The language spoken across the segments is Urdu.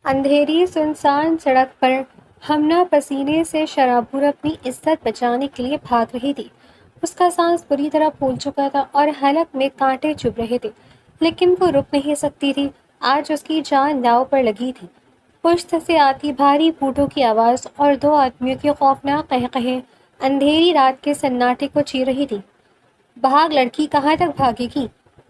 اندھیری سنسان سڑک پر ہمنا پسینے سے شرابور اپنی عزت بچانے کے لیے بھاگ رہی تھی۔ اس کا سانس بری طرح پھول چکا تھا اور حلق میں کانٹے چبھ رہے تھے، لیکن وہ رک نہیں سکتی تھی۔ آج اس کی جان داؤ پر لگی تھی۔ پشت سے آتی بھاری بوٹوں کی آواز اور دو آدمیوں کی خوفناک قہقہے اندھیری رات کے سناٹے کو چیر رہی تھی۔ بھاگ لڑکی، کہاں تک بھاگے گی؟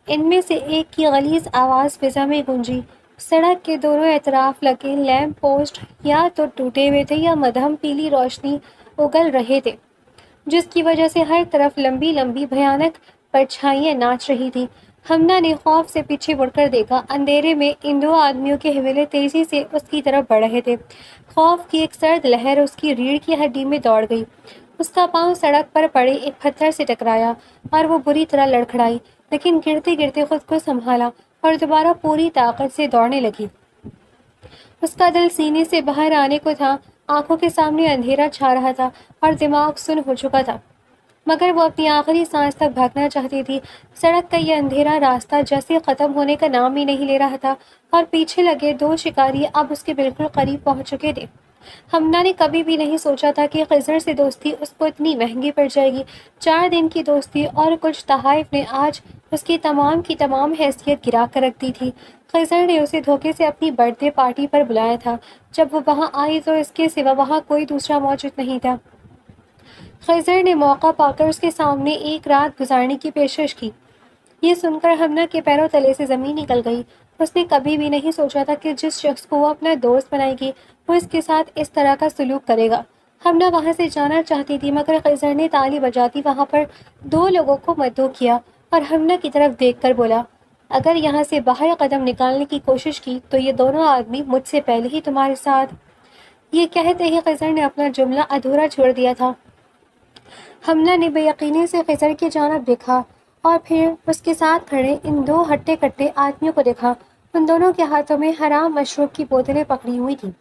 ان میں سے ایک کی غلیظ آواز فضا میں گونجی۔ سڑک کے دونوں اطراف لگے لیمپ پوسٹ یا تو ٹوٹے ہوئے تھے یا مدھم پیلی روشنی اگل رہے تھے، جس کی وجہ سے ہر طرف لمبی لمبی بھیانک پرچھائیاں ناچ رہی تھیں۔ ہمنا نے خوف سے پیچھے مڑ کر دیکھا۔ اندھیرے میں ان دو آدمیوں کے حوالے تیزی سے اس کی طرف بڑھ رہے تھے۔ خوف کی ایک سرد لہر اس کی ریڑھ کی ہڈی میں دوڑ گئی۔ اس کا پاؤں سڑک پر پڑے ایک پتھر سے ٹکرایا اور وہ بری طرح لڑکھڑائی، لیکن گرتے گرتے خود کو سنبھالا اور دوبارہ پوری طاقت سے دوڑنے لگی۔ اس کا دل سینے سے باہر آنے کو تھا۔ آنکھوں کے سامنے اندھیرا چھا رہا تھا اور دماغ سن ہو چکا تھا، مگر وہ اپنی آخری سانس تک بھاگنا چاہتی تھی۔ سڑک کا یہ اندھیرا راستہ جیسے ختم ہونے کا نام ہی نہیں لے رہا تھا اور پیچھے لگے دو شکاری اب اس کے بالکل قریب پہنچ چکے تھے۔ ہمنا نے کبھی بھی نہیں سوچا تھا کہ خضر سے دوستی اس کو اتنی مہنگی پڑ جائے گی۔ 4 دن کی دوستی اور کچھ تحائف نے آج اس کی تمام حیثیت گرا کر رکھ دی تھی۔ خضر نے اسے دھوکے سے اپنی برتھ ڈے پارٹی پر بلایا تھا۔ جب وہ وہاں آئی تو اس کے سوا وہاں کوئی دوسرا موجود نہیں تھا۔ خضر نے موقع پا کر اس کے سامنے ایک رات گزارنے کی پیشکش کی۔ یہ سن کر ہمنا کے پیروں تلے سے زمین نکل گئی۔ اس نے کبھی بھی نہیں سوچا تھا کہ جس شخص کو وہ اپنا دوست بنائے گی وہ اس کے ساتھ اس طرح کا سلوک کرے گا۔ ہمنا وہاں سے جانا چاہتی تھی، مگر خضر نے تالی بجاتی وہاں پر 2 لوگوں کو مدعو کیا اور ہمنا کی طرف دیکھ کر بولا، اگر یہاں سے باہر قدم نکالنے کی کوشش کی تو یہ دونوں آدمی مجھ سے پہلے ہی تمہارے ساتھ۔ یہ کہتے ہی خضر نے اپنا جملہ ادھورا چھوڑ دیا تھا۔ ہمنا نے بے یقینی سے خضر کی جانب دیکھا اور پھر اس کے ساتھ کھڑے ان 2 ہٹے کٹے آدمیوں کو دیکھا۔ ان دونوں کے ہاتھوں میں حرام مشروب کی بوتلیں پکڑی ہوئی تھیں۔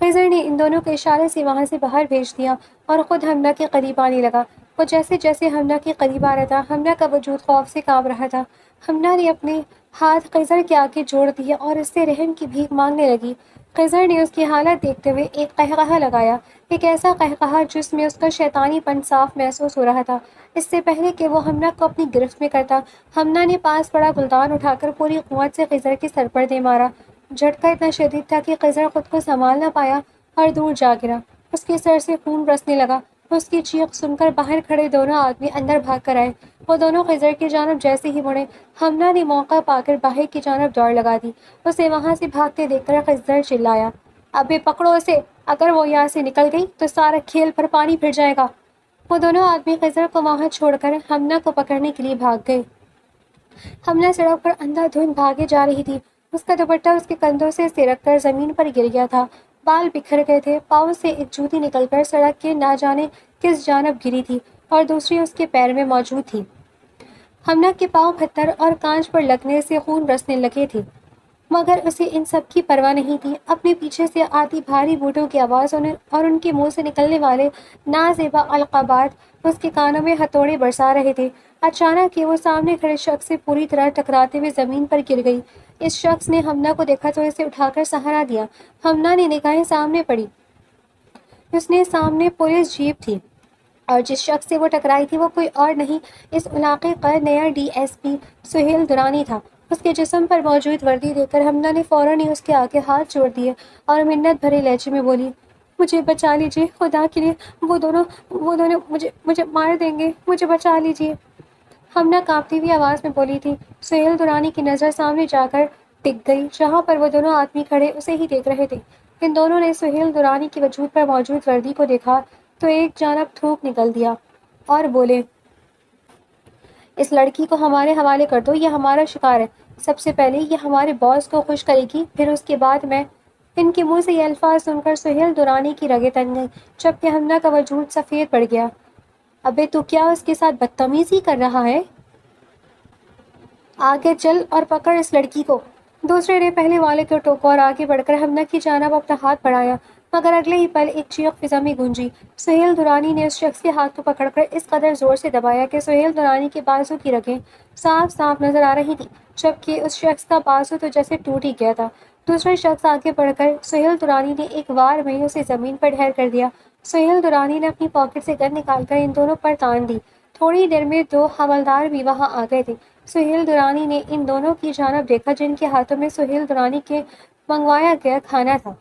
خضر نے ان دونوں کے اشارے سے وہاں سے باہر بھیج دیا اور خود ہمنا کے قریب آنے لگا۔ وہ جیسے جیسے ہمنا کے قریب آ رہا تھا، ہمنا کا وجود خوف سے کانپ رہا تھا۔ ہمنا نے اپنے ہاتھ خضر کے آگے جوڑ دیے اور اس سے رحم کی بھیک مانگنے لگی۔ خضر نے اس کی حالت دیکھتے ہوئے ایک قہقہہ لگایا، ایک ایسا قہقہہ جس میں اس کا شیطانی پن صاف محسوس ہو رہا تھا۔ اس سے پہلے کہ وہ ہمنا کو اپنی گرفت میں کرتا، ہمنا نے پاس پڑا گلدان اٹھا کر پوری قوت سے خضر کے سر پر دے مارا۔ جھٹکا اتنا شدید تھا کہ خضر خود کو سنبھال نہ پایا اور دور جا گرا۔ اس کے سر سے خون برسنے لگا۔ اس کی چیخ سن کر باہر کھڑے دونوں آدمی اندر بھاگ کر آئے۔ وہ دونوں خضر کی جانب جیسے ہی مڑے، ہمنا نے موقع پا کر باہر کی جانب دوڑ لگا دی۔ اسے وہاں سے بھاگتے دیکھ کر خضر چلایا، ابے پکڑو اسے، اگر وہ یہاں سے نکل گئی تو سارا کھیل پر پانی پھر جائے گا۔ وہ دونوں آدمی خضر کو وہاں چھوڑ کر ہمنا کو پکڑنے کے لیے بھاگ گئے۔ ہمنا سڑک پر اندھا دھند بھاگے جا رہی تھی۔ اس کا دوپٹہ اس کے کندھوں سے سرک کر زمین پر گر گیا تھا، بال بکھر گئے تھے۔ پاؤں سے ایک جوتی نکل کر سڑک کے نہ جانے کس جانب گری تھی اور دوسری اس کے پیر میں موجود تھی۔ ہمنا کے پاؤں پتھر اور کانچ پر لگنے سے خون برسنے لگے تھے، مگر اسے ان سب کی پرواہ نہیں تھی۔ اپنے پیچھے سے آتی بھاری بوٹوں کی آواز اور ان کے منہ سے نکلنے والے نازیبا القابات اس کے کانوں میں ہتھوڑے برسا رہے تھے۔ اچانک ہی وہ سامنے کھڑے شخص سے پوری طرح ٹکراتے ہوئے زمین پر گر گئی۔ اس شخص نے ہمنا کو دیکھا تو اسے اٹھا کر سہارا دیا۔ ہمنا نے نگاہیں سامنے پڑی۔ اس نے سامنے پولیس جیپ تھی اور جس شخص سے وہ ٹکرائی تھی وہ کوئی اور نہیں، اس علاقے کا نیا D S P Sohail Durrani تھا۔ اس کے جسم پر موجود وردی دیکھ کر ہمنا نے فوراً ہی اس کے آگے ہاتھ جوڑ دیے اور منت بھرے لہجے میں بولی، مجھے بچا لیجیے، خدا کے لیے، وہ دونوں مجھے مار دیں گے، مجھے بچا لیجیے۔ ہمنا کانپتی ہوئی آواز میں بولی تھی۔ سہیل درانی کی نظر سامنے جا کر ٹک گئی، جہاں پر وہ دونوں آدمی کھڑے اسے ہی دیکھ رہے تھے۔ ان دونوں نے سہیل درانی کے وجود پر موجود وردی کو دیکھا تو ایک جانب تھوک نکل دیا اور بولے، اس لڑکی کو ہمارے حوالے کر دو، یہ ہمارا شکار ہے۔ سب سے پہلے یہ ہمارے باس کو خوش کرے گی، پھر اس کے بعد میں۔ ان کے منہ سے یہ الفاظ سن کر سہیل درانی کی رگیں تن گئیں، جبکہ ہمنا کا وجود سفید پڑ گیا۔ ابے تو کیا اس کے ساتھ بدتمیزی کر رہا ہے؟ آگے چل اور پکڑ اس لڑکی کو۔ دوسرے نے پہلے والے کو ٹوکا اور آگے بڑھ کر ہمنا کی جانب اپنا ہاتھ بڑھایا، مگر اگلے ہی پل ایک چیخ فضا میں گونجی۔ سہیل درانی نے اس شخص کے ہاتھ کو پکڑ کر اس قدر زور سے دبایا کہ سہیل درانی کے بازو کی رگیں صاف صاف نظر آ رہی تھیں، جبکہ اس شخص کا بازو تو جیسے ٹوٹ ہی گیا تھا۔ دوسرا شخص آگے بڑھ کر سہیل درانی نے ایک وار میں اسے زمین پر ڈھیر کر دیا۔ سہیل درانی نے اپنی پاکٹ سے گن نکال کر ان دونوں پر تان دی۔ تھوڑی دیر میں دو حوالدار بھی وہاں آ گئے تھے۔ سہیل درانی نے ان دونوں کی جانب دیکھا جن کے ہاتھوں میں سہیل درانی کے منگوایا گیا کھانا تھا۔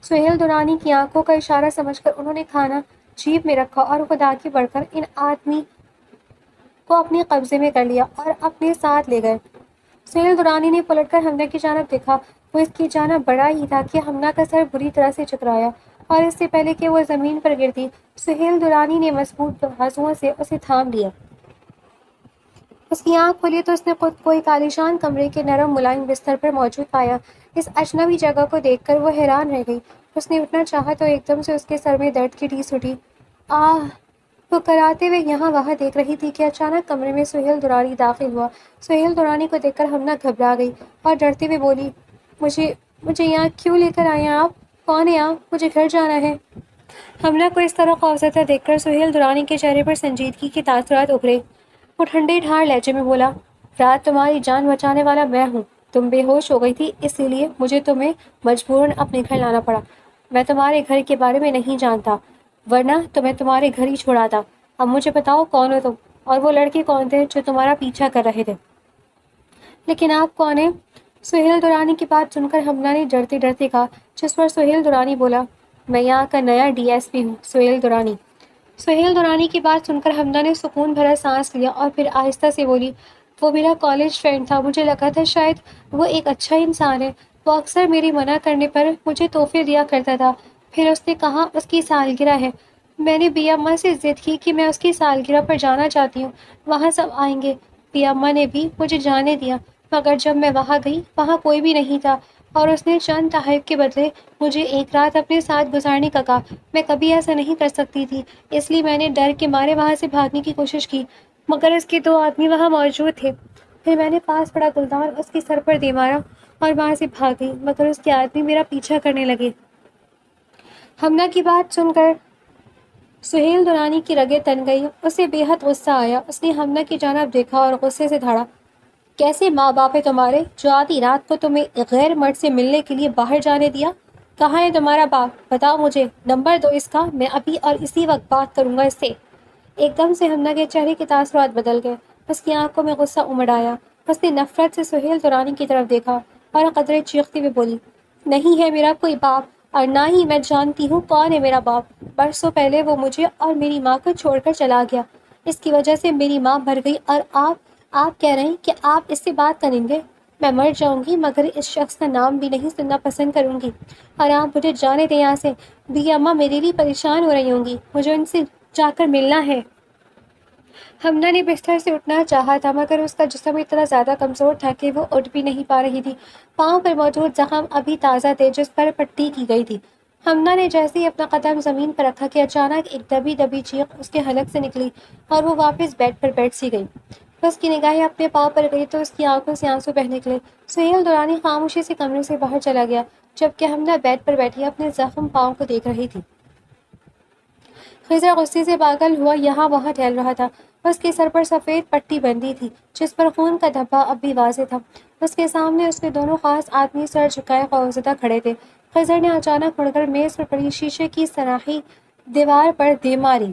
سہیل درانی کی آنکھوں کا اشارہ سمجھ کر انہوں نے کھانا جیب میں رکھا اور خود آگے بڑھ کر ان آدمی کو اپنے قبضے میں کر لیا اور اپنے ساتھ لے گئے۔ سہیل درانی نے پلٹ کر حمنہ کی جانب دیکھا۔ وہ اس کی جانب بڑھا ہی تھا کہ حمنہ کا سر بری طرح سے چکرایا اور اس سے پہلے کہ وہ زمین پر گرتی، سہیل درانی نے مضبوط بازوؤں سے اسے تھام لیا۔ اس کی آنکھ کھلی تو اس نے خود کو ایک عالیشان کمرے کے نرم ملائم بستر پر موجود پایا۔ اس اجنبی جگہ کو دیکھ کر وہ حیران رہ گئی۔ اس نے اٹھنا چاہا تو ایک دم سے اس کے سر میں درد کی ٹیس اٹھی۔ آہ! وہ کراتے ہوئے یہاں وہاں دیکھ رہی تھی کہ اچانک کمرے میں سہیل درانی داخل ہوا۔ سہیل درانی کو دیکھ کر حمنہ گھبرا گئی اور ڈرتے ہوئے بولی، مجھے یہاں کیوں لے کر آئے ہیں آپ؟ کون ہے آپ؟ مجھے گھر جانا ہے۔ حمنہ کو اس طرح خوفزدہ دیکھ کر سہیل درانی کے چہرے پر سنجیدگی کے تاثرات ابھرے۔ وہ ٹھنڈے ڈھار لہجے میں بولا، رات تمہاری جان بچانے والا میں ہوں۔ تم بے ہوش ہو گئی تھی، اسی لیے مجھے تمہیں مجبوراً اپنے گھر لانا پڑا۔ میں تمہارے گھر کے بارے میں نہیں جانتا، ورنہ تو میں تمہارے گھر ہی چھوڑاتا۔ اب مجھے بتاؤ کون ہو تم، اور وہ لڑکے کون تھے جو تمہارا پیچھا کر رہے تھے؟ لیکن آپ کون ہیں؟ سہیل درانی کی بات سن کر حمنہ نے ڈرتے ڈرتے کہا، جس پر سہیل درانی بولا، میں یہاں کا نیا ڈی ایس پی ہوں، سہیل درانی۔ سہیل درانی کی بات سن کر حمنہ نے سکون بھرا سانس لیا اور پھر آہستہ سے بولی، وہ میرا کالج فرینڈ تھا، مجھے لگا تھا شاید وہ ایک اچھا انسان ہے۔ وہ اکثر میری منع کرنے پر مجھے تحفے دیا کرتا تھا۔ پھر اس نے کہا اس کی سالگرہ ہے۔ میں نے بی اماں سے ضد کی کہ میں اس کی سالگرہ پر جانا چاہتی ہوں، وہاں سب آئیں گے۔ بی اماں نے بھی مجھے جانے دیا، مگر جب میں وہاں گئی وہاں کوئی بھی نہیں تھا اور اس نے چند تحائف کے بدلے مجھے ایک رات اپنے ساتھ گزارنے کا کہا۔ میں کبھی ایسا نہیں کر سکتی تھی، اس لیے میں نے ڈر کے مارے وہاں سے بھاگنے کی کوشش کی، مگر اس کے دو آدمی وہاں موجود تھے۔ پھر میں نے پاس پڑا گلدان اس کے سر پر دے مارا اور وہاں سے بھاگ گئی، مگر اس کے آدمی میرا پیچھا کرنے لگے۔ حمنہ کی بات سن کر سہیل درانی کی رگیں تن گئی۔ اسے بے حد غصہ آیا۔ اس نے حمنہ کی جانب دیکھا اور غصے سے دھاڑا، کیسے ماں باپ ہے تمہارے جو آدھی رات کو تمہیں ایک غیر مرد سے ملنے کے لیے باہر جانے دیا؟ کہاں ہے تمہارا باپ؟ بتاؤ مجھے، نمبر دو اس کا، میں ابھی اور اسی وقت بات کروں گا اس سے۔ ایک دم سے حمنہ کے چہرے کے تاثرات بدل گئے۔ اس کی آنکھوں میں غصہ امڑ آیا۔ اس نے نفرت سے سہیل درانی کی طرف دیکھا اور قدرے چیختی ہوئی بولی، نہیں ہے میرا کوئی باپ، اور نہ ہی میں جانتی ہوں کون ہے میرا باپ۔ برسوں پہلے وہ مجھے اور میری ماں کو چھوڑ کر چلا گیا۔ اس کی وجہ سے میری ماں مر گئی اور آپ کہہ رہے ہیں کہ آپ اس سے بات کریں گے؟ میں مر جاؤں گی مگر اس شخص کا نام بھی نہیں سننا پسند کروں گی، اور آپ مجھے جانے دیں یہاں سے۔ بی اماں میرے لیے پریشان ہو رہی ہوں گی، مجھے ان سے جا کر ملنا ہے۔ حمنہ نے بستر سے اٹھنا چاہا تھا مگر اس کا جسم اتنا زیادہ کمزور تھا کہ وہ اٹھ بھی نہیں پا رہی تھی۔ پاؤں پر موجود زخم ابھی تازہ تھے جس پر پٹی کی گئی تھی۔ حمنہ نے جیسے ہی اپنا قدم زمین پر رکھا کہ اچانک ایک دبی دبی چیخ اس کے حلق سے نکلی اور وہ واپس بیڈ پر بیٹھ سی گئی۔ اس کی نگاہیں اپنے پاؤں پر گئی تو اس کی آنکھوں سے آنسو بہہ نکلے۔ سہیل درانی خاموشی سے کمرے سے باہر چلا گیا جبکہ حمنہ بیڈ پر بیٹھی اپنے زخم پاؤں کو دیکھ رہی تھی۔ خضر غصے سے پاگل ہوا یہاں وہاں ٹہل رہا تھا۔ اس کے سر پر سفید پٹی بندھی تھی جس پر خون کا دھبا اب بھی واضح تھا۔ اس کے سامنے اس کے دونوں خاص آدمی سر جھکائے خوفزدہ کھڑے تھے۔ خضر نے اچانک مڑ کر میز پر پڑی شیشے کی سناخی دیوار پر دے ماری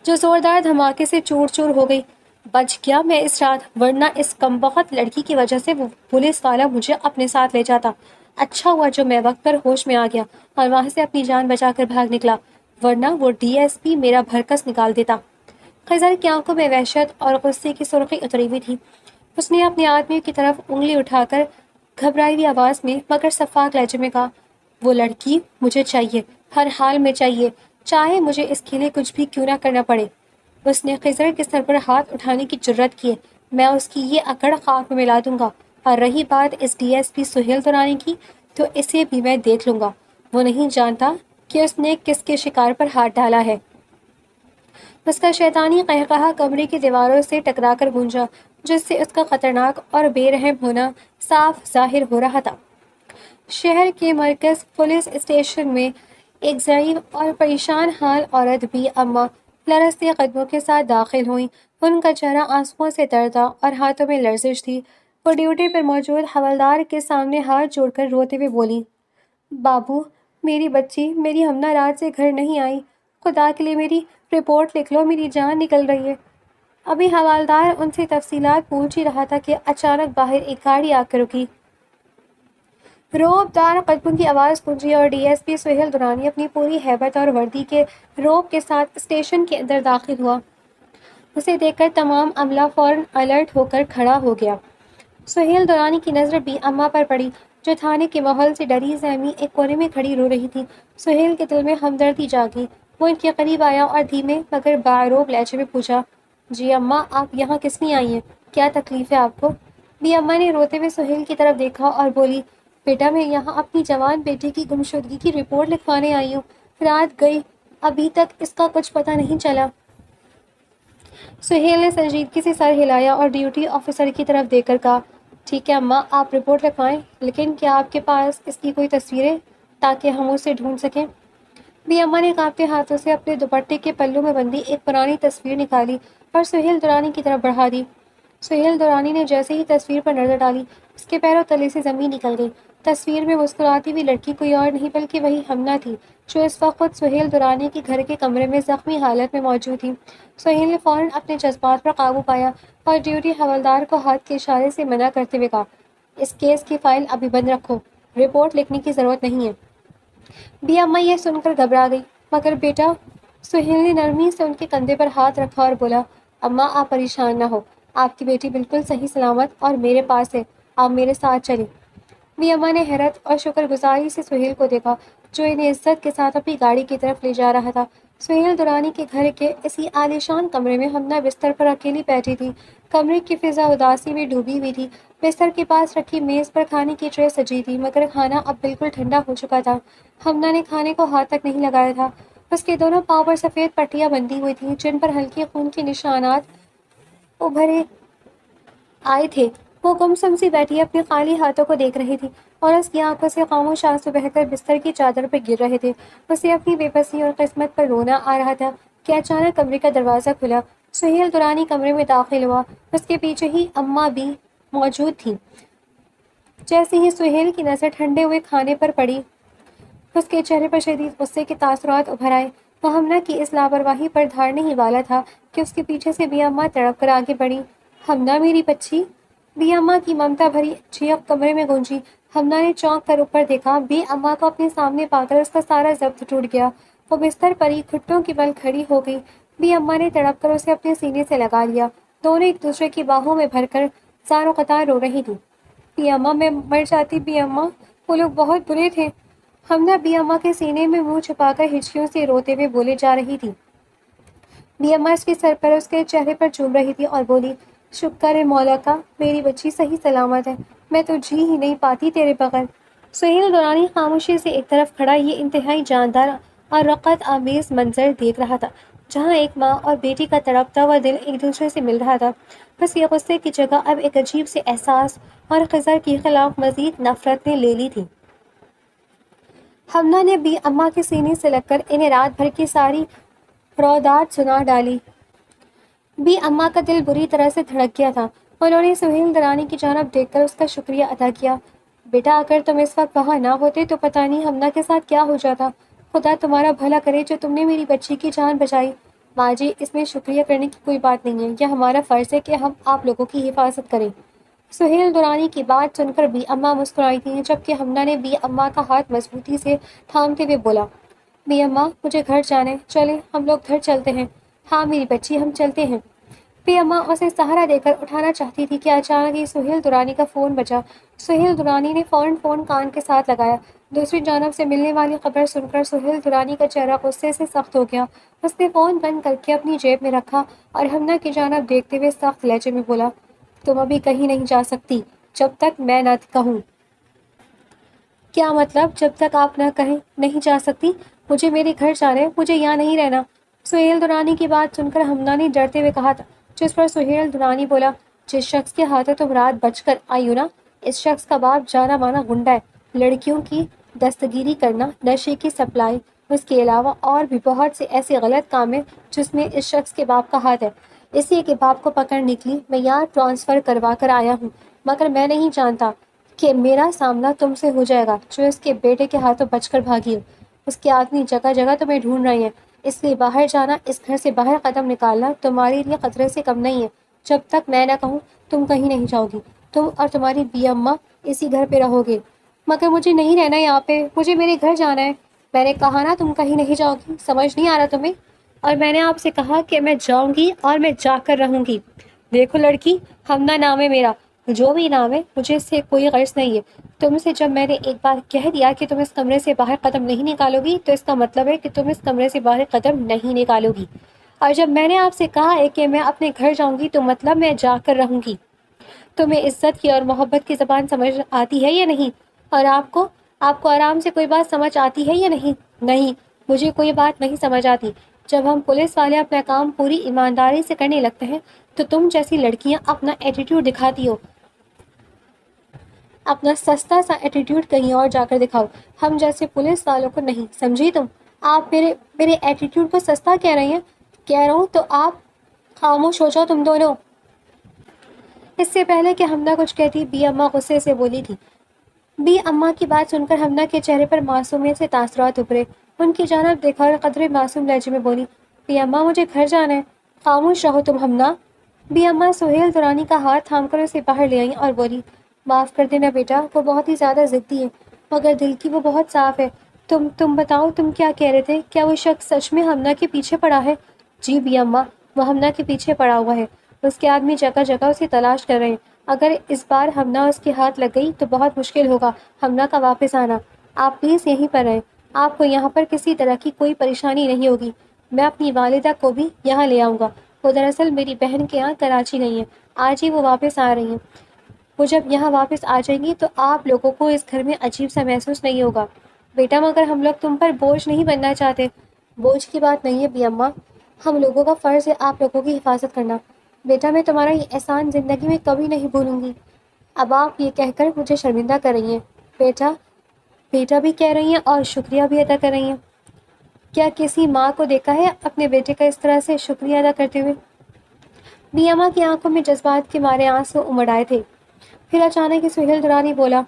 جو زوردار دھماکے سے چور چور ہو گئی۔ بچ گیا میں اس رات، ورنہ اس کمبخت لڑکی کی وجہ سے وہ پولیس والا مجھے اپنے ساتھ لے جاتا۔ اچھا ہوا جو میں وقت پر ہوش میں آ گیا اور وہاں سے اپنی جان بچا کر بھاگ نکلا، ورنہ وہ ڈی ایس پی میرا بھرکس نکال دیتا۔ خضر کی آنکھوں میں وحشت اور غصے کی سرخی اتری ہوئی تھی۔ اس نے اپنے آدمی کی طرف انگلی اٹھا کر گھبرائی ہوئی آواز میں مگر شفاف لہجے میں کہا، وہ لڑکی مجھے چاہیے، ہر حال میں چاہیے، چاہے مجھے اس کے لیے کچھ بھی کیوں نہ کرنا پڑے۔ اس نے خضر کے سر پر ہاتھ اٹھانے کی جرأت کی ہے، میں اس کی یہ اکڑ خاک میں ملا دوں گا، اور رہی بات اس D S P Sohail Durrani کی تو اسے بھی میں دیکھ لوں گا، وہ نہیں جانتا کہ اس نے کس کے شکار پر ہاتھ ڈالا ہے۔ اس کا شیطانی قہقہا کمرے کی دیواروں سے ٹکرا کر گونجا جس سے اس کا خطرناک اور بے رحم ہونا صاف ظاہر ہو رہا تھا۔ شہر کے مرکز پولیس اسٹیشن میں ایک ضعیف اور پریشان حال عورت بی اماں لرزتے قدموں کے ساتھ داخل ہوئیں۔ ان کا چہرہ آنسوؤں سے تر تھا اور ہاتھوں میں لرزش تھی۔ وہ ڈیوٹی پر موجود حوالدار کے سامنے ہاتھ جوڑ کر روتے ہوئے بولی، بابو، میری بچی، میری ہمنا رات سے گھر نہیں آئی، خدا کے لیے میری رپورٹ لکھ لو، میری جان نکل رہی ہے۔ ابھی حوالدار ان سے تفصیلات پوچھ ہی رہا تھا کہ اچانک باہر ایک گاڑی آ کر رکی۔ روب دار قدموں کی آواز گونجی اور D S P Sohail Durrani اپنی پوری ہیبت اور وردی کے روب کے ساتھ اسٹیشن کے اندر داخل ہوا۔ اسے دیکھ کر تمام عملہ فوراً الرٹ ہو کر کھڑا ہو گیا۔ سہیل درانی کی نظر بھی اماں پر پڑی، جو تھانے کے ماحول سے ڈری ذہمی ایک کونے میں کھڑی رو رہی تھی۔ سہیل کے دل میں ہمدردی جاگی۔ وہ ان کے قریب آیا اور دھیمے مگر باروب لہجے میں پوچھا، جی اماں، آپ یہاں کس لیے آئی ہیں؟ کیا تکلیف ہے آپ کو؟ بھی اماں نے روتے ہوئے سہیل کی طرف دیکھا اور بولی، بیٹا، میں یہاں اپنی جوان بیٹی کی گمشدگی کی رپورٹ لکھوانے آئی ہوں۔ رات گئی، ابھی تک اس کا کچھ پتہ نہیں چلا۔ سہیل نے سنجیدگی سے سر ہلایا اور ڈیوٹی آفیسر کی طرف دیکھ کر کہا، ٹھیک ہے اماں، آپ رپورٹ لکھوائیں، لیکن کیا آپ کے پاس اس کی کوئی تصویریں تاکہ ہم اسے ڈھونڈ سکیں؟ بھی اماں نے کانپتے ہاتھوں سے اپنے دوپٹے کے پلوں میں بندھی ایک پرانی تصویر نکالی اور سہیل درانی کی طرف بڑھا دی۔ سہیل درانی نے جیسے ہی تصویر پر نظر ڈالی، اس کے پیروں تلے سے زمین نکل گئی۔ تصویر میں مسکراتی ہوئی لڑکی کوئی اور نہیں بلکہ وہی ہمنا تھی، جو اس وقت خود سہیل درانی کے گھر کے کمرے میں زخمی حالت میں موجود تھی۔ سہیل نے فوراً اپنے جذبات پر قابو پایا اور ڈیوٹی حوالدار کو ہاتھ کے اشارے سے منع کرتے ہوئے کہا، اس کیس کی فائل ابھی بند رکھو، رپورٹ لکھنے کی ضرورت نہیں ہے۔ بھی اماں یہ سن کر گھبرا گئی، مگر بیٹا، سہیل نے نرمی سے ان کے کندھے پر ہاتھ رکھا اور بولا، اماں آپ پریشان نہ ہو، آپ کی بیٹی بالکل صحیح سلامت اور میرے پاس ہے، آپ میرے ساتھ چلیں۔ بھی اماں نے حیرت اور شکر گزاری سے سہیل کو دیکھا، جو انہیں عزت کے ساتھ اپنی گاڑی کی طرف لے جا رہا تھا۔ سہیل درانی کے گھر کے اسی عالیشان کمرے میں ہمنا بستر پر اکیلی بیٹھی تھی۔ کمرے کی فضا اداسی میں ڈوبی ہوئی تھی۔ بستر کے پاس رکھی میز پر کھانے کی ٹرے سجی تھی، مگر کھانا اب بالکل ٹھنڈا ہو چکا تھا۔ ہمنا نے کھانے کو ہاتھ تک نہیں لگایا تھا۔ اس کے دونوں پاؤں پر سفید پٹیاں بندھی ہوئی تھیں، جن پر ہلکے خون کے نشانات ابھرے آئے تھے۔ وہ گمسم سی بیٹھی اپنے خالی ہاتھوں کو دیکھ رہی تھی اور اس کی آنکھوں سے خاموش آنسو بہہ کر بستر کی چادر پر گر رہے تھے۔ اسے اپنی بے بسی اور قسمت پر رونا آ رہا تھا کہ اچانک کمرے کا دروازہ کھلا۔ سہیل درانی کمرے میں داخل ہوا۔ اس کے پیچھے ہی اماں بھی موجود تھیں۔ جیسے ہی سہیل کی نظر ٹھنڈے ہوئے کھانے پر پڑی، اس کے چہرے پر شدید غصے کے تاثرات ابھر آئے۔ وہ ہمنا کی اس لاپرواہی پر دھارنے ہی والا تھا کہ اس کے پیچھے سے بھی اماں تڑپ کر آگے بڑھی۔ ہمنا میری بچی! بھی اماں کی ممتا بھری چیخ کمرے میں گونجی۔ ہمنا نے چونک کر اوپر دیکھا۔ بھی اماں کو اپنے سامنے پا کر اس کا سارا ضبط ٹوٹ گیا۔ وہ بستر پر ہی گھٹنوں کے بل کھڑی ہو گئی۔ بھی اماں نے تڑپ کر اسے اپنے سینے سے لگا لیا۔ دونوں ایک دوسرے کی باہوں میں بھر کر زار و قطار رو رہی تھیں۔ بھی اماں، میں مر جاتی بھی اماں، وہ لوگ بہت برے تھے۔ ہمنا بھی اماں کے سینے میں منہ چھپا کر ہچکیوں سے روتے ہوئے بولے جا رہی تھی۔ بھی اماں اس کے سر پر، اس کے چہرے پر چوم رہی تھی اور بولی، شکر ہے مولا کا، میری بچی صحیح سلامت ہے، میں تو جی ہی نہیں پاتی تیرے بغیر۔ سہیل درانی خاموشی سے ایک طرف کھڑا یہ انتہائی جاندار اور رقت آمیز منظر دیکھ رہا تھا، جہاں ایک ماں اور بیٹی کا تڑپتا ہوا دل ایک دوسرے سے مل رہا تھا۔ اس کے غصے کی جگہ اب ایک عجیب سے احساس اور خضر کے خلاف مزید نفرت نے لے لی تھی۔ ہمنا نے بھی اماں کے سینے سے لگ کر انہیں رات بھر کی ساری روادات سنا ڈالی۔ بھی اماں کا دل بری طرح سے دھڑک گیا تھا۔ انہوں نے سہیل درانی کی جانب دیکھ کر اس کا شکریہ ادا کیا۔ بیٹا، اگر تم اس وقت وہاں نہ ہوتے تو پتہ نہیں ہمنا کے ساتھ کیا ہو جاتا۔ خدا تمہارا بھلا کرے جو تم نے میری بچی کی جان بچائی۔ ماں جی، اس میں شکریہ کرنے کی کوئی بات نہیں ہے، یہ ہمارا فرض ہے کہ ہم آپ لوگوں کی حفاظت کریں۔ سہیل درانی کی بات سن کر بھی اماں مسکرائی تھیں، جبکہ ہمنا نے بھی اماں کا ہاتھ مضبوطی سے تھامتے ہوئے بولا، بھی اماں، مجھے گھر جانا ہے، چلیں ہم لوگ گھر چلتے ہیں۔ ہاں میری بچی، ہم چلتے ہیں۔ بھی اماں اسے سہارا دے کر اٹھانا چاہتی تھی کہ اچانک ہی سہیل درانی کا فون بجا۔ سہیل درانی نے فوراً فون کان کے ساتھ لگایا۔ دوسری جانب سے ملنے والی خبر سن کر سہیل درانی کا چہرہ غصے سے سخت ہو گیا۔ اس نے فون بند کر کے اپنی جیب میں رکھا اور ہمنا کی جانب دیکھتے ہوئے سخت لہجے میں بولا، تم ابھی کہیں نہیں جا سکتی جب تک میں نہ کہوں۔ کیا مطلب؟ جب تک آپ نہ کہیں نہیں جا سکتی؟ مجھے میرے گھر جانا ہے، مجھے یہاں نہیں رہنا۔ سہیل درانی کی بات سن کر ہمنا نے ڈرتے ہوئے کہا، جس پر سہیل درانی بولا، جس شخص کے ہاتھوں تم رات بچ کر آئی ہو نا، اس شخص کا باپ جانا مانا گنڈا ہے، لڑکیوں کی دستگیری کرنا، نشے کی سپلائی، اس کے علاوہ اور بھی بہت سے ایسے غلط کام ہیں جس میں اس شخص کے باپ کا ہاتھ ہے۔ اسی کے باپ کو پکڑنے کے لیے میں یہاں ٹرانسفر کروا کر آیا ہوں۔ مگر میں نہیں جانتا کہ میرا سامنا تم سے ہو جائے گا جو اس کے بیٹے کے ہاتھوں بچ کر بھاگی ہو۔ اس کے آدمی جگہ جگہ تمہیں ڈھونڈ رہے ہیں، اس لیے باہر جانا، اس گھر سے باہر قدم نکالنا تمہارے لیے خطرے سے کم نہیں ہے۔ جب تک میں نہ کہوں تم کہیں نہیں جاؤ گی، تم اور تمہاری بی اماں اسی گھر پہ رہو گے۔ مگر مجھے نہیں رہنا یہاں پہ، مجھے میرے گھر جانا ہے۔ میں نے کہا نا تم کہیں نہیں جاؤ گی، سمجھ نہیں آ رہا تمہیں؟ اور میں نے آپ سے کہا کہ میں جاؤں گی اور میں جا کر رہوں گی۔ دیکھو لڑکی، ہمنا نام ہے میرا، جو بھی نام ہے، مجھے اس سے کوئی غرض نہیں ہے۔ تم سے جب میں نے ایک بار کہہ دیا کہ تم اس کمرے سے باہر قدم نہیں نکالو گی تو اس کا مطلب ہے کہ تم اس کمرے سے باہر قدم نہیں نکالو گی۔ اور جب میں نے آپ سے کہا ہے کہ میں اپنے گھر جاؤں گی تو مطلب میں جا کر رہوں گی۔ تمہیں عزت کی اور محبت کی زبان سمجھ آتی ہے یا نہیں؟ اور آپ کو آرام سے کوئی بات سمجھ آتی ہے یا نہیں؟ نہیں، مجھے کوئی بات نہیں سمجھ آتی۔ جب ہم پولیس والے اپنا کام پوری ایمانداری سے کرنے لگتے ہیں تو تم جیسی لڑکیاں اپنا ایٹیٹیوڈ دکھاتی ہو۔ اپنا سستا سا ایٹیٹیوڈ کہیں اور جا کر دکھاؤ، ہم جیسے پولیس والوں کو نہیں، سمجھی تم؟ آپ میرے ایٹیٹیوڈ کو سستا کہہ رہی ہیں؟ کہہ رہا ہوں تو آپ خاموش ہو جاؤ تم دونوں۔ اس سے پہلے کہ حمدہ کچھ کہتی، بی اماں غصے سے بولی تھی۔ بی اماں کی بات سن کر حمدہ کے چہرے پر معصومیت سے تاثرات ابھرے۔ ان کی جانب دیکھا اور قدرے معصوم لہجے میں بولی، بی اماں مجھے گھر جانا ہے۔ خاموش رہو تم حمدہ۔ بی اماں سہیل درانی کا ہاتھ تھام کر اسے باہر لے آئیں اور بولی، معاف کر دینا بیٹا، وہ بہت ہی زیادہ ضدی ہے، مگر دل کی وہ بہت صاف ہے۔ تم بتاؤ، تم کیا کہہ رہے تھے؟ کیا وہ شخص سچ میں حمدہ کے پیچھے پڑا ہے؟ جی بی اماں، وہ حمدہ کے پیچھے پڑا ہوا ہے، اس کے آدمی جگہ جگہ اسے تلاش کر رہے ہیں۔ اگر اس بار حمدہ اس کے ہاتھ لگ گئی تو بہت مشکل ہوگا حمدہ کا واپس آنا۔ آپ پلیز یہیں پر رہیں، آپ کو یہاں پر کسی طرح کی کوئی پریشانی نہیں ہوگی۔ میں اپنی والدہ کو بھی یہاں لے آؤں گا، وہ دراصل میری بہن کے یہاں کراچی نہیں ہے، آج ہی وہ واپس آ رہی ہیں۔ وہ جب یہاں واپس آ جائیں گی تو آپ لوگوں کو اس گھر میں عجیب سا محسوس نہیں ہوگا۔ بیٹا مگر ہم لوگ تم پر بوجھ نہیں بننا چاہتے۔ بوجھ کی بات نہیں ہے بی اماں، ہم لوگوں کا فرض ہے آپ لوگوں کی حفاظت کرنا۔ بیٹا میں تمہارا یہ احسان زندگی میں کبھی نہیں بھولوں گی۔ اب آپ یہ کہہ کر مجھے شرمندہ کر رہی ہیں۔ بیٹا بھی کہہ رہی ہیں اور شکریہ بھی ادا کر رہی ہیں۔ کیا کسی ماں کو دیکھا ہے اپنے بیٹے کا اس طرح سے شکریہ ادا کرتے ہوئے؟ بی اماں کی آنکھوں میں جذبات کے مارے آنسو امڑ آئے تھے۔ پھر اچانک سہیل درانی بولا،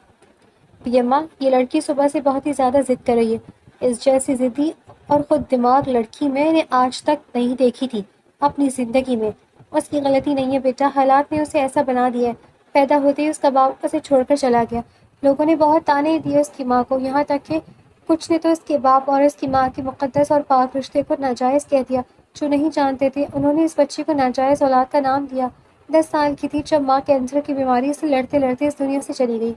بی اماں یہ لڑکی صبح سے بہت ہی زیادہ ضد کر رہی ہے۔ اس جیسی ضدی اور خود دماغ لڑکی میں نے آج تک نہیں دیکھی تھی اپنی زندگی میں۔ اس کی غلطی نہیں ہے بیٹا، حالات نے اسے ایسا بنا دیا ہے۔ پیدا ہوتے ہی اس کا باپ اسے چھوڑ کر چلا گیا۔ لوگوں نے بہت تانے دیے اس کی ماں کو، یہاں تک کہ کچھ نے تو اس کے باپ اور اس کی ماں کے مقدس اور پاک رشتے کو ناجائز کہہ دیا۔ جو نہیں جانتے تھے انہوں نے اس بچی کو ناجائز اولاد کا نام دیا۔ 10 سال کی تھی جب ماں کینسر کی بیماری سے لڑتے لڑتے اس دنیا سے چلی گئی۔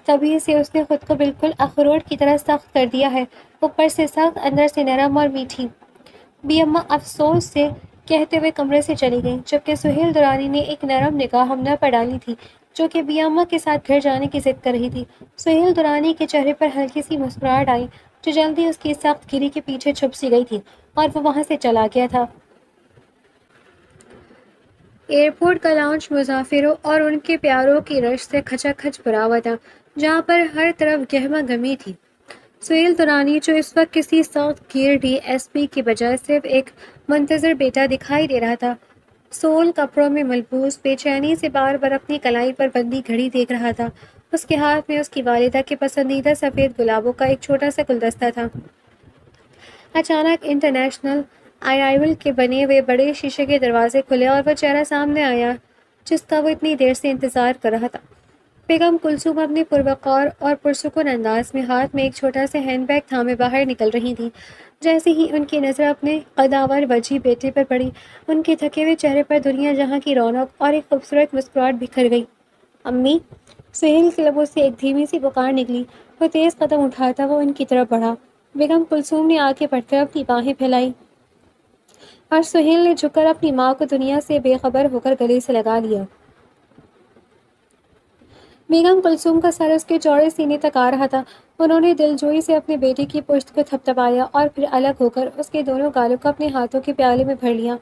تبھی سے اس نے خود کو بالکل اخروٹ کی طرح سخت کر دیا ہے، اوپر سے سخت، اندر سے نرم اور میٹھی۔ بی اماں افسوس سے کہتے ہوئے کمرے سے چلی گئیں، جبکہ سہیل درانی نے ایک نرم نگاہ حمدہ پر ڈالی تھی جو کہ بی اماں کے ساتھ گھر جانے کی ضد کر رہی تھی۔ سہیل درانی کے چہرے پر ہلکی سی مسکراہٹ آئی جو جلدی اس کی سخت گری کے پیچھے چھپ سی گئی تھی اور وہ وہاں سے چلا گیا تھا۔ ایئرپورٹ کا لاؤنج مسافروں اور ان کے پیاروں کی رش سے کھچا کھچ بھرا ہوا تھا، جہاں پر ہر طرف گہما گہمی تھی۔ سہیل درانی جو اس وقت کسی سخت گیر ڈی ایس پی کی بجائے صرف ایک منتظر بیٹا دکھائی دے رہا تھا، سول کپڑوں میں ملبوس، بے چینی سے بار بار اپنی کلائی پر بندھی گھڑی دیکھ رہا تھا۔ اس کے ہاتھ میں اس کی والدہ کے پسندیدہ سفید گلابوں کا ایک چھوٹا سا گلدستہ تھا۔ اچانک انٹرنیشنل ارائیول کے بنے ہوئے بڑے شیشے کے دروازے کھلے اور وہ چہرہ سامنے آیا جس کا وہ اتنی دیر سے انتظار کر رہا تھا۔ بیگم کلثوم اپنے پروقار اور پرسکون انداز میں ہاتھ میں ایک چھوٹا سا ہینڈ بیگ تھامے باہر نکل رہی تھیں۔ جیسے ہی ان کی نظر اپنے قداور وجیح بیٹے پر پڑی، ان کے تھکے ہوئے چہرے پر دنیا جہاں کی رونق اور ایک خوبصورت مسکراہٹ بکھر گئی۔ امی! سہیل کے لبوں سے ایک دھیمی سی پکار نکلی۔ وہ تیز قدم اٹھاتا وہ ان کی طرف بڑھا۔ بیگم کلثوم نے آگے بڑھ کر اپنی باہیں پھیلائی اور سہیل نے جھک کر اپنی ماں کو دنیا سے بے خبر ہو کر گلے سے لگا لیا۔ بیگم کلثوم کا سر اس کے چوڑے سینے تک آ رہا تھا۔ انہوں نے دلجوئی سے اپنے بیٹے کی پشت کو تھپتھپایا اور پھر الگ ہو کر اس کے دونوں گالوں کو اپنے ہاتھوں کے پیالے میں بھر لیا۔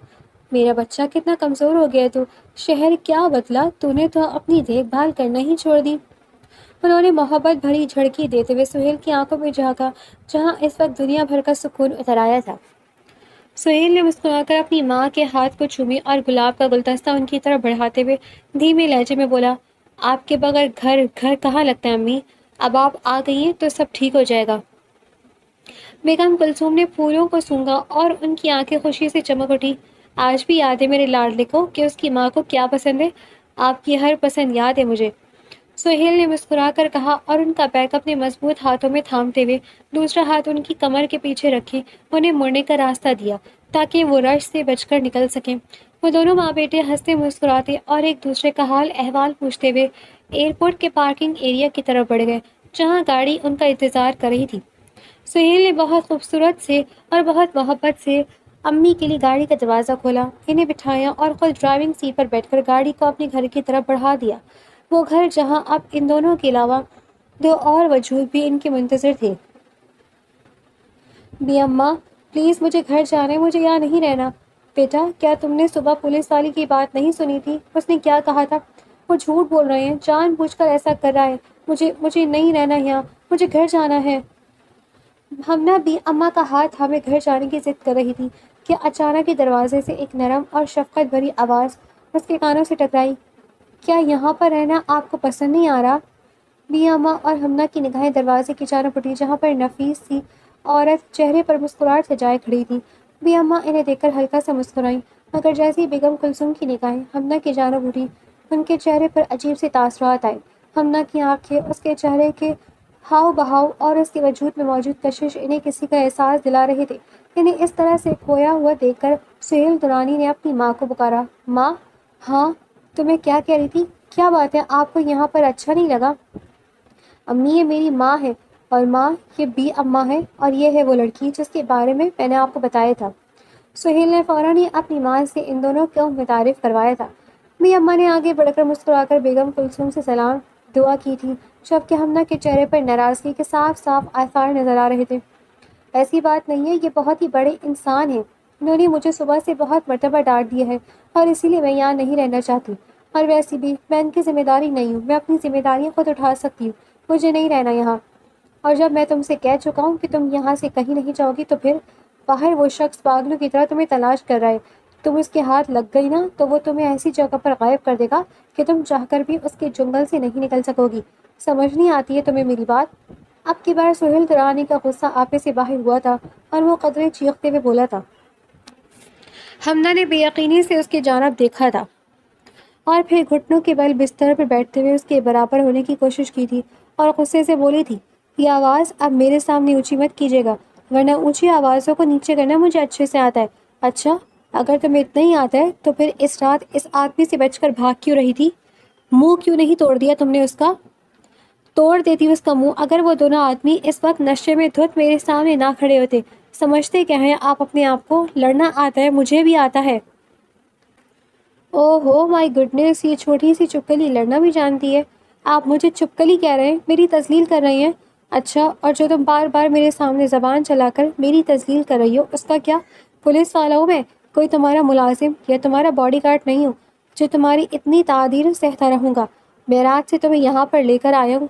میرا بچہ کتنا کمزور ہو گیا تو، شہر کیا بدلا، تو نے تو اپنی دیکھ بھال کرنا ہی چھوڑ دی۔ انہوں نے محبت بھری جھڑکی دیتے ہوئے سہیل کی آنکھوں میں جھانکا جہاں اس وقت دنیا بھر کا سکون اتر آیا تھا۔ سہیل نے مسکرا کر اپنی ماں کے ہاتھ کو چومی اور گلاب کا گلدستہ ان کی طرف بڑھاتے ہوئے دھیمے لہجے میں بولا، آپ کے بغیر گھر گھر کہاں لگتا ہے امی؟ اب آپ آ گئی ہیں تو سب ٹھیک ہو جائے گا۔ بیگم کلثوم نے پھولوں کو سونگھا اور ان کی آنکھیں خوشی سے چمک اٹھی۔ آج بھی یاد ہے میرے لاڈلے کو کہ اس کی ماں کو کیا پسند ہے؟ آپ کی ہر پسند یاد ہے مجھے، سہیل نے مسکرا کر کہا اور ان کا بیگ اپنے مضبوط ہاتھوں میں تھامتے ہوئے دوسرا ہاتھ ان کی کمر کے پیچھے رکھے انہیں مڑنے کا راستہ دیا تاکہ وہ رش سے بچ کر نکل سکیں۔ وہ دونوں ماں بیٹے ہنستے مسکراتے اور ایک دوسرے کا حال احوال پوچھتے ہوئے ایئرپورٹ کے پارکنگ ایریا کی طرف بڑھ گئے جہاں گاڑی ان کا انتظار کر رہی تھی۔ سہیل نے بہت خوبصورت سے اور بہت محبت سے امی کے لیے گاڑی کا دروازہ کھولا، انہیں بٹھایا اور خود ڈرائیونگ سیٹ پر بیٹھ کر گاڑی کو اپنے گھر کی طرف بڑھا دیا، وہ گھر جہاں اب ان دونوں کے علاوہ دو اور وجود بھی ان کے منتظر تھے۔ بی اماں پلیز مجھے گھر جانا ہے، مجھے یہاں نہیں رہنا۔ بیٹا کیا تم نے صبح پولیس والی کی بات نہیں سنی تھی؟ اس نے کیا کہا تھا؟ وہ جھوٹ بول رہے ہیں، جان بوجھ کر ایسا کر رہا ہے۔ مجھے نہیں رہنا یہاں، مجھے گھر جانا ہے۔ ہمنا بھی اماں کا ہاتھ ہمیں گھر جانے کی ضد کر رہی تھی کہ اچانک ہی دروازے سے ایک نرم اور شفقت بھری آواز اس کے کانوں سے ٹکرائی۔ کیا یہاں پر رہنا آپ کو پسند نہیں آ رہا؟ بی اماں اور ہمنا کی نگاہیں دروازے کی جانب اٹھی جہاں پر نفیس سی عورت چہرے پر مسکراہٹ سجائے کھڑی تھی۔ بی اماں انہیں دیکھ کر ہلکا سا مسکرائیں، مگر جیسے ہی بیگم کلثوم کی نگاہیں ہمنا کی جانب اٹھی ان کے چہرے پر عجیب سے تاثرات آئے۔ ہمنا کی آنکھیں، اس کے چہرے کے ہاؤ بہاؤ اور اس کے وجود میں موجود کشش انہیں کسی کا احساس دلا رہے تھے۔ انہیں اس طرح سے کھویا ہوا دیکھ کر سہیل درانی نے اپنی ماں کو پکارا۔ ماں؟ ہاں تمہیں کیا کہہ رہی تھی؟ کیا بات ہے، آپ کو یہاں پر اچھا نہیں لگا؟ امی یہ میری ماں ہے، اور ماں یہ بی اماں ہے، اور یہ ہے وہ لڑکی جس کے بارے میں نے آپ کو بتایا تھا۔ سہیل نے فوراً ہی اپنی ماں سے ان دونوں کو متعارف کروایا تھا۔ بی اماں نے آگے بڑھ کر مسکرا کر بیگم کلثوم سے سلام دعا کی تھی، جبکہ ہمنا کے چہرے پر ناراضگی کے صاف صاف آثار نظر آ رہے تھے۔ ایسی بات نہیں ہے، یہ بہت ہی بڑے انسان ہیں، انہوں نے مجھے صبح سے بہت مرتبہ ڈانٹ دیا ہے اور اسی لیے میں یہاں نہیں رہنا چاہتی، اور ویسے بھی میں ان کی ذمہ داری نہیں ہوں، میں اپنی ذمہ داریاں خود اٹھا سکتی ہوں، مجھے نہیں رہنا یہاں۔ اور جب میں تم سے کہہ چکا ہوں کہ تم یہاں سے کہیں نہیں جاؤ گی تو پھر باہر وہ شخص پاگلوں کی طرح تمہیں تلاش کر رہا ہے، تم اس کے ہاتھ لگ گئی نا تو وہ تمہیں ایسی جگہ پر غائب کر دے گا کہ تم چاہ کر بھی اس کے جنگل سے نہیں نکل سکو گی۔ سمجھ نہیں آتی ہے تمہیں میری بات؟ اب کی بار سہیل درانی کا غصہ آپے سے باہر ہوا تھا اور وہ قدرے چیختے ہوئے بولا تھا۔ ہمنا نے بے یقینی سے اس کی جانب دیکھا تھا اور پھر گھٹنوں کے بل بستر پر بیٹھتے ہوئے اس کے برابر ہونے کی کوشش کی تھی اور غصے سے بولی تھی، یہ آواز اب میرے سامنے اونچی مت کیجیے گا، ورنہ اونچی آوازوں کو نیچے کرنا مجھے اچھے سے آتا ہے۔ اچھا اگر تمہیں اتنا ہی آتا ہے تو پھر اس رات اس آدمی سے بچ کر بھاگ کیوں رہی تھی؟ منہ کیوں نہیں توڑ دیا تم نے اس کا؟ توڑ دیتی اس کا منہ اگر وہ دونوں آدمی اس وقت نشے میں دھت میرے سامنے نہ کھڑے ہوتے۔ سمجھتے کیا ہیں آپ اپنے آپ کو؟ لڑنا آتا ہے، مجھے بھی آتا ہے۔ او ہو مائی گڈنس، یہ چھوٹی سی چپکلی لڑنا بھی جانتی ہے۔ آپ مجھے چپکلی کہہ رہے ہیں، میری تذلیل کر رہی ہیں؟ اچھا، اور جو تم بار بار میرے سامنے زبان چلا کر میری تذلیل کر رہی ہو اس کا کیا؟ پولیس والا ہوں میں، کوئی تمہارا ملازم یا تمہارا باڈی گارڈ نہیں ہوں جو تمہاری اتنی تعدیر سہتا رہوں گا۔ معراج سے تمہیں یہاں پر لے کر آیا ہوں،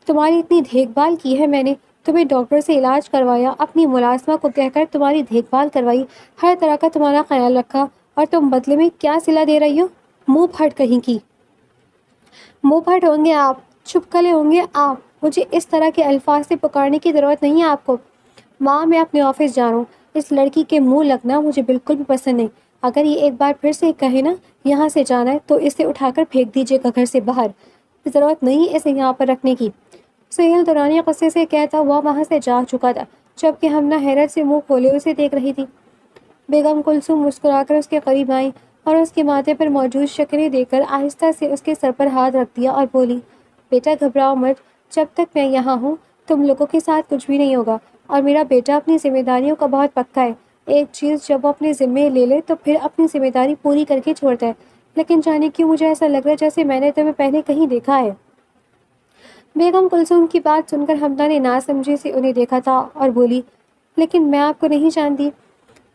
تمہاری اتنی دیکھ بھال کی ہے میں نے، تمہیں ڈاکٹر سے علاج کروایا، اپنی ملازمہ کو کہہ کر تمہاری دیکھ بھال کروائی، ہر طرح کا تمہارا خیال رکھا، اور تم بدلے میں کیا صلہ دے رہی ہو؟ منہ پھٹ کہیں کی، منہ پھٹ ہوں گے آپ، چپکلے ہوں گے آپ، مجھے اس طرح کے الفاظ سے پکارنے کی ضرورت نہیں ہے آپ کو۔ ماں میں اپنے آفس جا رہا ہوں، اس لڑکی کے منہ لگنا مجھے بالکل بھی پسند نہیں، اگر یہ ایک بار پھر سے کہے نا یہاں سے جانا ہے تو اسے اٹھا کر پھینک دیجیے گا گھر سے باہر، ضرورت نہیں اسے یہاں پر رکھنے کی۔ سہیل درانی غصے سے کہتا ہوا وہاں سے جا چکا تھا جبکہ ہمنا حیرت سے منہ کھولے اسے دیکھ رہی تھی۔ بیگم کلثوم مسکرا کر اس کے قریب آئی اور اس کے ماتھے پر موجود شکنیں دے کر آہستہ سے اس کے سر پر ہاتھ رکھ دیا اور بولی، بیٹا گھبراؤ مت، جب تک میں یہاں ہوں تم لوگوں کے ساتھ کچھ بھی نہیں ہوگا، اور میرا بیٹا اپنی ذمہ داریوں کا بہت پکا ہے، ایک چیز جب وہ اپنے ذمے لے لے تو پھر اپنی ذمہ داری پوری کر کے چھوڑتا ہے، لیکن جانے کیوں مجھے ایسا لگ رہا ہے جیسے میں نے تمہیں پہلے کہیں دیکھا ہے۔ بیگم کلثوم کی بات سن کر حمدہ نے ناسمجھی سے انہیں دیکھا تھا اور بولی، لیکن میں آپ کو نہیں جانتی۔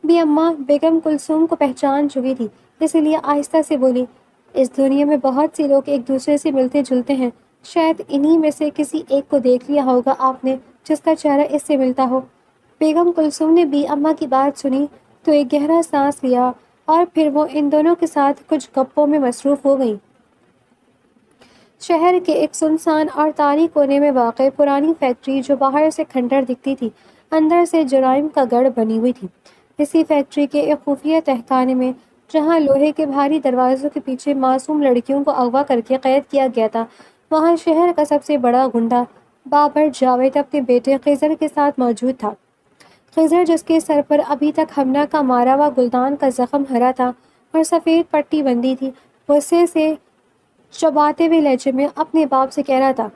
بی اماں بیگم کلثوم کو پہچان چکی تھی، اسی لیے آہستہ سے بولی، اس دنیا میں بہت سے لوگ ایک دوسرے سے ملتے جلتے ہیں، شاید انہی میں سے کسی ایک کو دیکھ لیا ہوگا آپ نے جس کا چہرہ اس سے ملتا ہو۔ بیگم کلثوم نے بی اماں کی بات سنی تو ایک گہرا سانس لیا اور پھر وہ ان دونوں کے ساتھ کچھ گپوں میں مصروف ہو گئی۔ شہر کے ایک سنسان اور تاریک کونے میں واقع پرانی فیکٹری جو باہر سے کھنڈر دکھتی تھی، اندر سے جرائم کا گڑھ بنی ہوئی تھی۔ اسی فیکٹری کے ایک خفیہ تہخانے میں، جہاں لوہے کے بھاری دروازوں کے پیچھے معصوم لڑکیوں کو اغوا کر کے قید کیا گیا تھا، وہاں شہر کا سب سے بڑا گنڈا بابر جاوید اپنے بیٹے خضر کے ساتھ موجود تھا۔ خضر، جس کے سر پر ابھی تک حملہ کا مارا ہوا گلدان کا زخم ہرا تھا اور سفید پٹی بندھی تھی، غصے سے چباتے ہوئے لہجے میں اپنے باپ سے کہہ رہا تھا،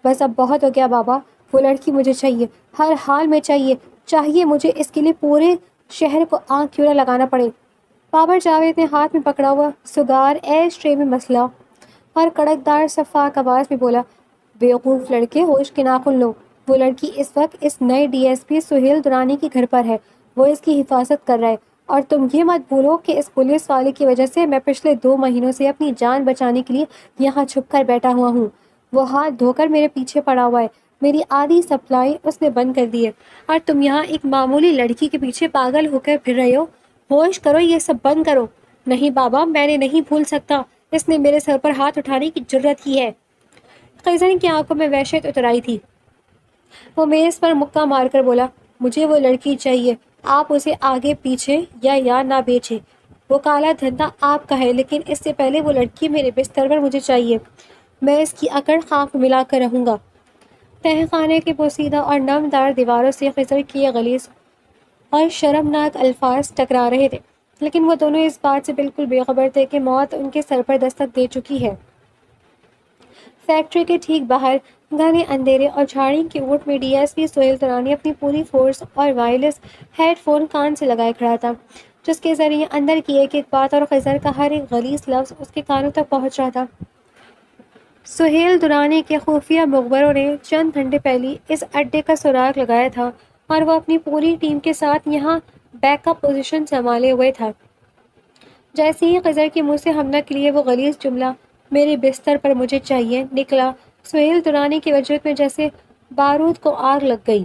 بس اب بہت ہو گیا بابا، وہ لڑکی مجھے چاہیے، ہر حال میں چاہیے مجھے، اس کے لیے پورے شہر کو آنکھ کیوں نہ لگانا پڑے۔ بابر جاوید نے ہاتھ میں پکڑا ہوا سگار ایش ٹرے میں مسلا اور کڑکدار شفاف آواز میں بولا، بیوقوف لڑکے، ہوش کے ناخن لو، وہ لڑکی اس وقت اس نئے D S P Sohail Durrani کے گھر پر ہے، وہ اس کی حفاظت کر رہا ہے، اور تم یہ مت بھولو کہ اس پولیس والے کی وجہ سے میں پچھلے 2 مہینوں سے اپنی جان بچانے کے لیے یہاں چھپ کر بیٹھا ہوا ہوں۔ وہ ہاتھ دھو کر میرے پیچھے پڑا ہوا ہے، میری آدھی سپلائی اس نے بند کر دی ہے، اور تم یہاں ایک معمولی لڑکی کے پیچھے پاگل ہو کر پھر رہے ہو۔ ہوش کرو، یہ سب بند کرو۔ نہیں بابا، میں نے نہیں بھول سکتا، اس نے میرے سر پر ہاتھ اٹھانے کی جرت کی ہے۔ خیزر کی آنکھوں میں وحشت اتر آئی تھی۔ وہ میز پر مکہ مار کر بولا، مجھے وہ لڑکی چاہیے، آپ اسے آگے پیچھے یا نہ بیچے، وہ کالا دھندا آپ کا ہے، لیکن اس سے پہلے وہ لڑکی میرے بستر پر مجھے چاہیے، میں اس کی اکڑ خاک میں ملا کر رہوں گا۔ تہہ خانے کے پوسیدہ اور نمدار دیواروں سے خضر کی یہ غلیظ اور شرمناک الفاظ ٹکرا رہے تھے، لیکن وہ دونوں اس بات سے بالکل بے خبر تھے کہ موت ان کے سر پر دستک دے چکی ہے۔ فیکٹری کے ٹھیک باہر گھنے اندھیرے اور جھاڑی کی اوٹ میں D S P Sohail Durrani اپنی پوری فورس اور وائرلیس ہیڈ فون کان سے لگائے کھڑا تھا، جس کے ذریعے اندر کی ایک ایک بات اور خضر کا ہر ایک غلیظ لفظ اس کے کانوں تک پہنچ رہا تھا۔ سہیل درانی کے خفیہ مخبروں نے چند گھنٹے پہلے اس اڈے کا سراغ لگایا تھا اور وہ اپنی پوری ٹیم کے ساتھ یہاں بیک اپ پوزیشن سنبھالے ہوئے تھا۔ جیسے ہی خضر کے منہ سے حملہ کے لیے وہ غلیظ جملہ میرے بستر پر مجھے چاہیے نکلا، سہیل درانی کے وجود میں جیسے بارود کو آگ لگ گئی۔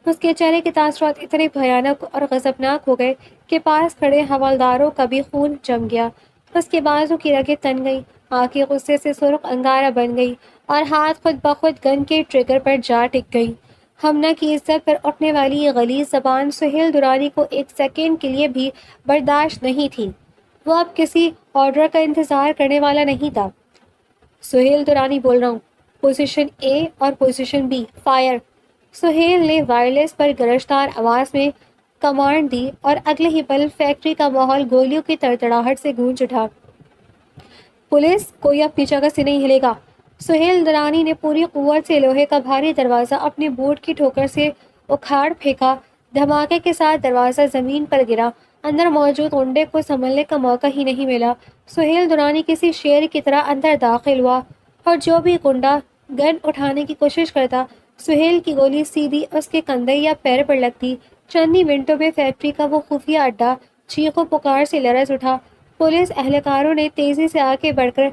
اس کے چہرے کے تاثرات اتنے بھیانک اور غضبناک ہو گئے کہ پاس کھڑے حوالداروں کا بھی خون جم گیا۔ اس کے بازو کی رگیں تن گئی، آنکھیں غصے سے سرخ انگارہ بن گئی اور ہاتھ خود بخود گن کے ٹریگر پر جا ٹک گئی۔ ہمنا کی عزت پر اٹھنے والی یہ غلیظ زبان سہیل درانی کو ایک سیکنڈ کے لیے بھی برداشت نہیں تھی۔ وہ اب کسی آرڈر کا انتظار کرنے والا نہیں تھا۔ سہیل درانی بول رہا ہوں، پوزیشن اے اور پوزیشن بی، فائر۔ سہیل نے وائرلیس پر گرجدار آواز میں کمانڈ دی اور اگلے ہی پل فیکٹری کا ماحول گولیوں کی تڑتڑاہٹ سے گونج اٹھا۔ پولیس، کوئی اپنی جگہ سے نہیں ہلے گا۔ سہیل درانی نے پوری قوت سے لوہے کا بھاری دروازہ اپنے بوٹ کی ٹھوکر سے اکھاڑ پھینکا، دھماکے کے ساتھ دروازہ زمین پر گرا، اندر موجود غنڈے کو سنبھلنے کا موقع ہی نہیں ملا۔ سہیل درانی کسی شیر کی طرح اندر داخل ہوا اور جو بھی غنڈا گن اٹھانے کی کوشش کرتا، سہیل کی گولی سیدھی اس کے کندھے یا پیر پر لگتی۔ چند ہی منٹوں میں فیکٹری کا وہ خفیہ اڈا چیخ و پکار سے لرز اٹھا۔ پولیس اہلکاروں نے تیزی سے آگے بڑھ کر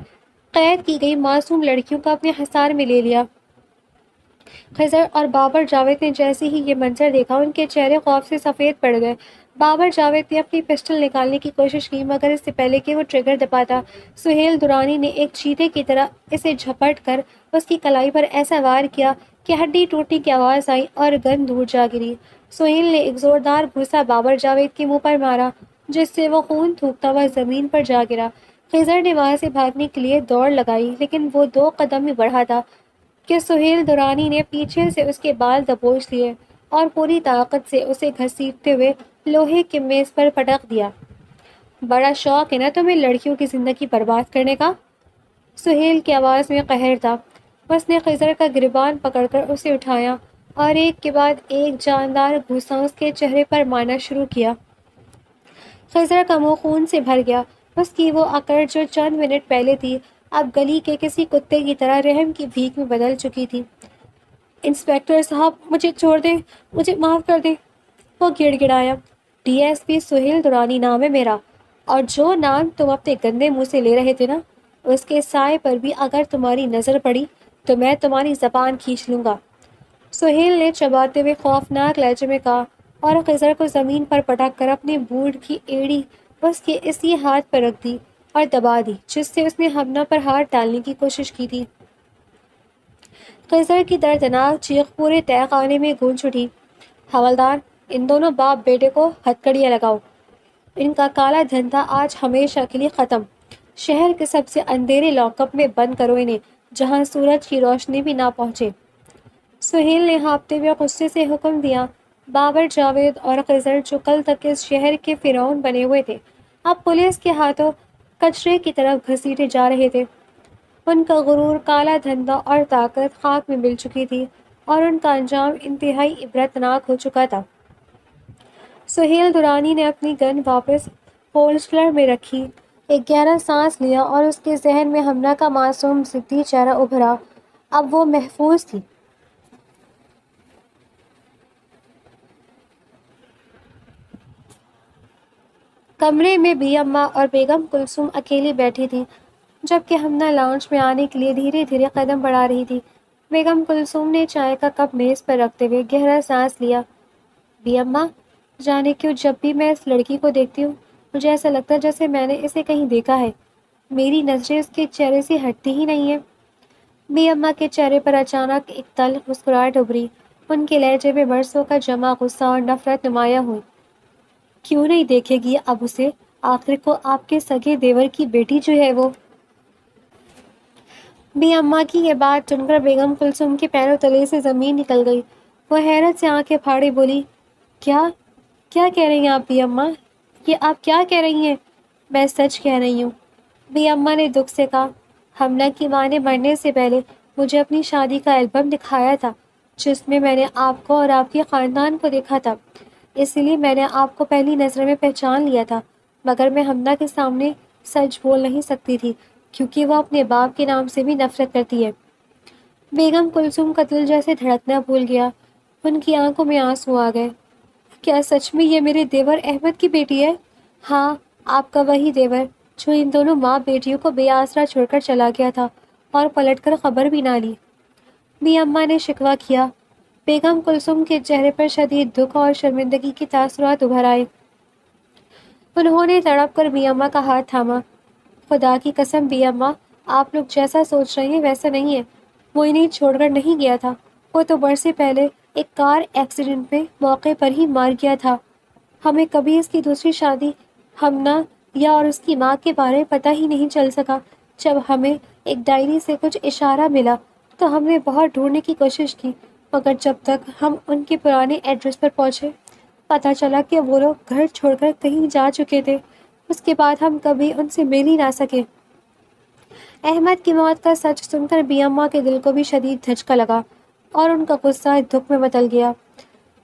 قید کی گئی معصوم لڑکیوں کو اپنے حصار میں لے لیا۔ خضر اور بابر جاوید نے جیسے ہی یہ منظر دیکھا، ان کے چہرے خوف سے سفید پڑ گئے۔ بابر جاوید نے اپنی پسٹل نکالنے کی کوشش کی، مگر اس سے پہلے کہ وہ ٹریگر دباتا، سہیل درانی نے ایک چیتے کی طرح اسے جھپٹ کر اس کی کلائی پر ایسا وار کیا کہ ہڈی ٹوٹنے کی آواز آئی اور گن دور جا گری۔ سہیل نے ایک زوردار گھوسا بابر جاوید کے منہ پر مارا، جس سے وہ خون تھوکتا ہوا زمین پر جا گرا۔ خضر نے وہاں سے بھاگنے کے لیے دوڑ لگائی، لیکن وہ 2 قدم ہی بڑھا تھا کہ سہیل درانی نے پیچھے سے اس کے بال دبوچ لیے اور پوری طاقت سے اسے گھسیٹتے ہوئے لوہے کے میز پر پٹک دیا۔ بڑا شوق ہے نا تمہیں لڑکیوں کی زندگی برباد کرنے کا؟ سہیل کی آواز میں قہر تھا۔ اس نے خضر کا گریبان پکڑ کر اسے اٹھایا اور ایک کے بعد ایک جاندار گھوسا اس کے چہرے پر مارنا شروع کیا۔ خضر کا منہ خون سے بھر گیا۔ اس کی وہ اکڑ جو چند منٹ پہلے تھی، اب گلی کے کسی کتے کی طرح رحم کی بھیک میں بدل چکی تھی۔ انسپکٹر صاحب، مجھے چھوڑ دیں، مجھے معاف کر دیں، وہ گڑ گڑایا۔ D S P Sohail Durrani نام ہے میرا، اور جو نام تم اپنے گندے منہ سے لے رہے تھے نا، اس کے سائے پر بھی اگر تمہاری نظر پڑی تو میں تمہاری زبان کھینچ لوں گا، سہیل نے چباتے ہوئے خوفناک لہجے میں کہا، اور خضر کو زمین پر پٹک کر اپنے بوٹ کی ایڑی اس کے اسی ہاتھ پر رکھ دی اور دبا دی، جس سے اس نے ہمنا پر ہاتھ ڈالنے کی کوشش کی تھی۔ خضر کی دردناک چیخ پورے تہہ خانے میں گونج اٹھی۔ حوالدار، ان دونوں باپ بیٹے کو ہتکڑیاں لگاؤ، ان کا کالا دھندا آج ہمیشہ کے لیے ختم۔ شہر کے سب سے اندھیرے لاک اپ میں بند کرو انہیں، جہاں سورج کی روشنی بھی نہ پہنچے۔ سہیل نے ہانپتے ہوئے غصے سے حکم دیا۔ بابر، جاوید اور خضر، جو کل تک اس شہر کے فرعون بنے ہوئے تھے، اب پولیس کے ہاتھوں کچرے کی طرف گھسیٹے جا رہے تھے۔ ان کا غرور، کالا دھندا اور طاقت خاک میں مل چکی تھی، اور ان کا انجام انتہائی عبرتناک ہو چکا تھا۔ سہیل درانی نے اپنی گن واپس ہولسٹر میں رکھی، ایک گہرا سانس لیا اور اس کے ذہن میں ہمنا کا معصوم ضدی چہرہ ابھرا۔ اب وہ محفوظ تھی۔ کمرے میں بی اماں اور بیگم کلثوم اکیلی بیٹھی تھی، جبکہ ہمنا لاؤنج میں آنے کے لیے دھیرے دھیرے قدم بڑھا رہی تھی۔ بیگم کلثوم نے چائے کا کپ میز پر رکھتے ہوئے گہرا سانس لیا۔ بی اماں، جانے کیوں جب بھی میں اس لڑکی کو دیکھتی ہوں مجھے ایسا لگتا ہے جیسے میں نے اسے کہیں دیکھا ہے۔ میری نظریں اس کے چہرے سے ہٹتی ہی نہیں ہیں۔ بی اماں کے چہرے پر اچانک ایک تلخ مسکراہٹ ابھری، ان کے لہجے میں برسوں کا جمع غصہ اور نفرت نمایاں ہوئی۔ کیوں نہیں دیکھے گی اب اسے؟ آخر کو آپ کے سگے دیور کی بیٹی جو ہے وہ۔ بی اماں کی یہ بات سن کر بیگم کلثوم کے پیروں تلے سے زمین نکل گئی۔ وہ حیرت سے آنکھیں پھاڑے بولی، کیا کیا کہہ رہی ہیں آپ بی اماں؟ یہ آپ کیا کہہ رہی ہیں؟ میں سچ کہہ رہی ہوں، بی اماں نے دکھ سے کہا۔ ہمنا کی ماں نے مرنے سے پہلے مجھے اپنی شادی کا البم دکھایا تھا، جس میں میں نے آپ کو اور آپ کے خاندان کو دیکھا تھا، اسی لیے میں نے آپ کو پہلی نظر میں پہچان لیا تھا، مگر میں ہمنا کے سامنے سچ بول نہیں سکتی تھی کیونکہ وہ اپنے باپ کے نام سے بھی نفرت کرتی ہے۔ بیگم کلثوم کا دل جیسے دھڑکنا بھول گیا، ان کی آنکھوں میں آنسو آ گئے۔ کیا سچ میں یہ میرے دیور احمد کی بیٹی ہے؟ ہاں، آپ کا وہی دیور جو ان دونوں ماں بیٹیوں کو بے آسرا چھوڑ کر چلا گیا تھا اور پلٹ کر خبر بھی نہ لی، بی اماں نے شکوہ کیا۔ بیگم کلثوم کے چہرے پر شدید دکھ اور شرمندگی کے تاثرات ابھر آئے۔ انہوں نے تڑپ کر بی اماں کا ہاتھ تھاما۔ خدا کی قسم بی اماں، آپ لوگ جیسا سوچ رہے ہیں ویسا نہیں ہے، وہ انہیں چھوڑ کر نہیں گیا تھا، وہ تو برسے پہلے ایک کار ایکسیڈنٹ میں موقع پر ہی مار گیا تھا۔ ہمیں کبھی اس کی دوسری شادی، ہمنا یا اور اس کی ماں کے بارے میں پتہ ہی نہیں چل سکا۔ جب ہمیں ایک ڈائری سے کچھ اشارہ ملا تو ہم نے بہت ڈھونڈنے کی کوشش کی، مگر جب تک ہم ان کے پرانے ایڈریس پر پہنچے پتہ چلا کہ وہ لوگ گھر چھوڑ کر کہیں جا چکے تھے۔ اس کے بعد ہم کبھی ان سے مل ہی نہ سکے۔ احمد کی موت کا سچ سن کر بی اماں کے دل کو بھی شدید دھچکا لگا اور ان کا غصہ دکھ میں بدل گیا۔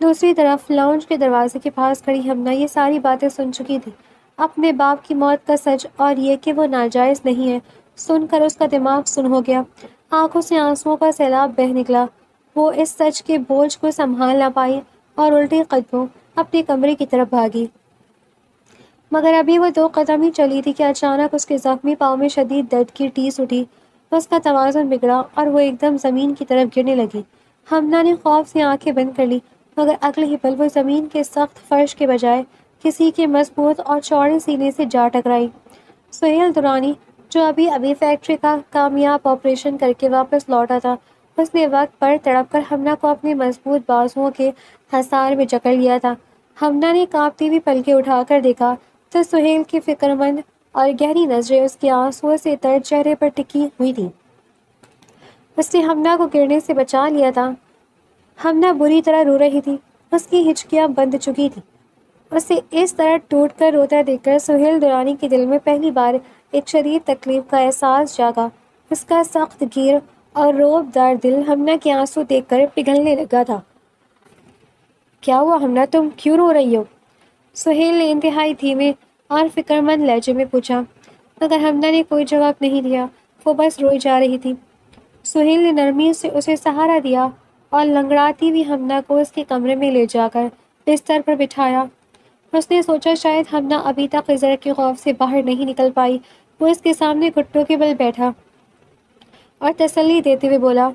دوسری طرف لاؤنج کے دروازے کے پاس کھڑی ہمنا یہ ساری باتیں سن چکی تھی، اپنے باپ کی موت کا سچ اور یہ کہ وہ ناجائز نہیں ہے سن کر اس کا دماغ سن ہو گیا، آنکھوں سے آنسوؤں کا سیلاب بہہ نکلا۔ وہ اس سچ کے بوجھ کو سنبھال نہ پائی اور الٹے قدموں اپنے کمرے کی طرف بھاگی۔ مگر ابھی وہ 2 قدم ہی چلی تھی کہ اچانک اس کے زخمی پاؤں میں شدید درد کی ٹیس اٹھی، اس کا توازن بگڑا اور وہ ایک دم زمین کی طرف گرنے لگی۔ ہمنا نے خوف سے آنکھیں بند کر لی، مگر اگلے ہی پل وہ زمین کے سخت فرش کے بجائے کسی کے مضبوط اور چوڑے سینے سے جا ٹکرائی۔ سہیل درانی، جو ابھی فیکٹری کا کامیاب آپریشن کر کے واپس لوٹا تھا، اس نے وقت پر تڑپ کر ہمنا کو اپنے مضبوط بازوؤں کے حصار میں جکڑ لیا تھا۔ ہمنا نے کانپتی ہوئی پلکیں اٹھا کر دیکھا تو سہیل کی فکر مند اور گہری نظریں اس کے آنسوؤں سے تر چہرے پر ٹکی ہوئی تھی۔ اس نے ہمنا کو گرنے سے بچا لیا تھا۔ ہمنا بری طرح رو رہی تھی، اس کی ہچکیاں بند چکی تھی۔ اسے اس طرح ٹوٹ کر روتا دیکھ کر سہیل درانی کے دل میں پہلی بار ایک شدید تکلیف کا احساس جاگا۔ اس کا سخت گیر اور روب دار دل ہمنا کے آنسو دیکھ کر پگھلنے لگا تھا۔ کیا ہوا ہمنا، تم کیوں رو رہی ہو؟ سہیل نے انتہائی دھیمے اور فکر مند لہجے میں پوچھا، مگر ہمنا نے کوئی جواب نہیں دیا، وہ بس روئی جا رہی تھی۔ سہیل نے نرمی سے اسے سہارا دیا اور لنگڑاتی ہوئی ہمنا کو اس کے کمرے میں لے جا کر بستر پر بٹھایا۔ اس نے سوچا شاید ہمنا ابھی تک خضر کے خوف سے باہر نہیں نکل پائی۔ وہ اس کے سامنے گھٹنوں کے بل بیٹھا اور تسلی دیتے ہوئے بولا،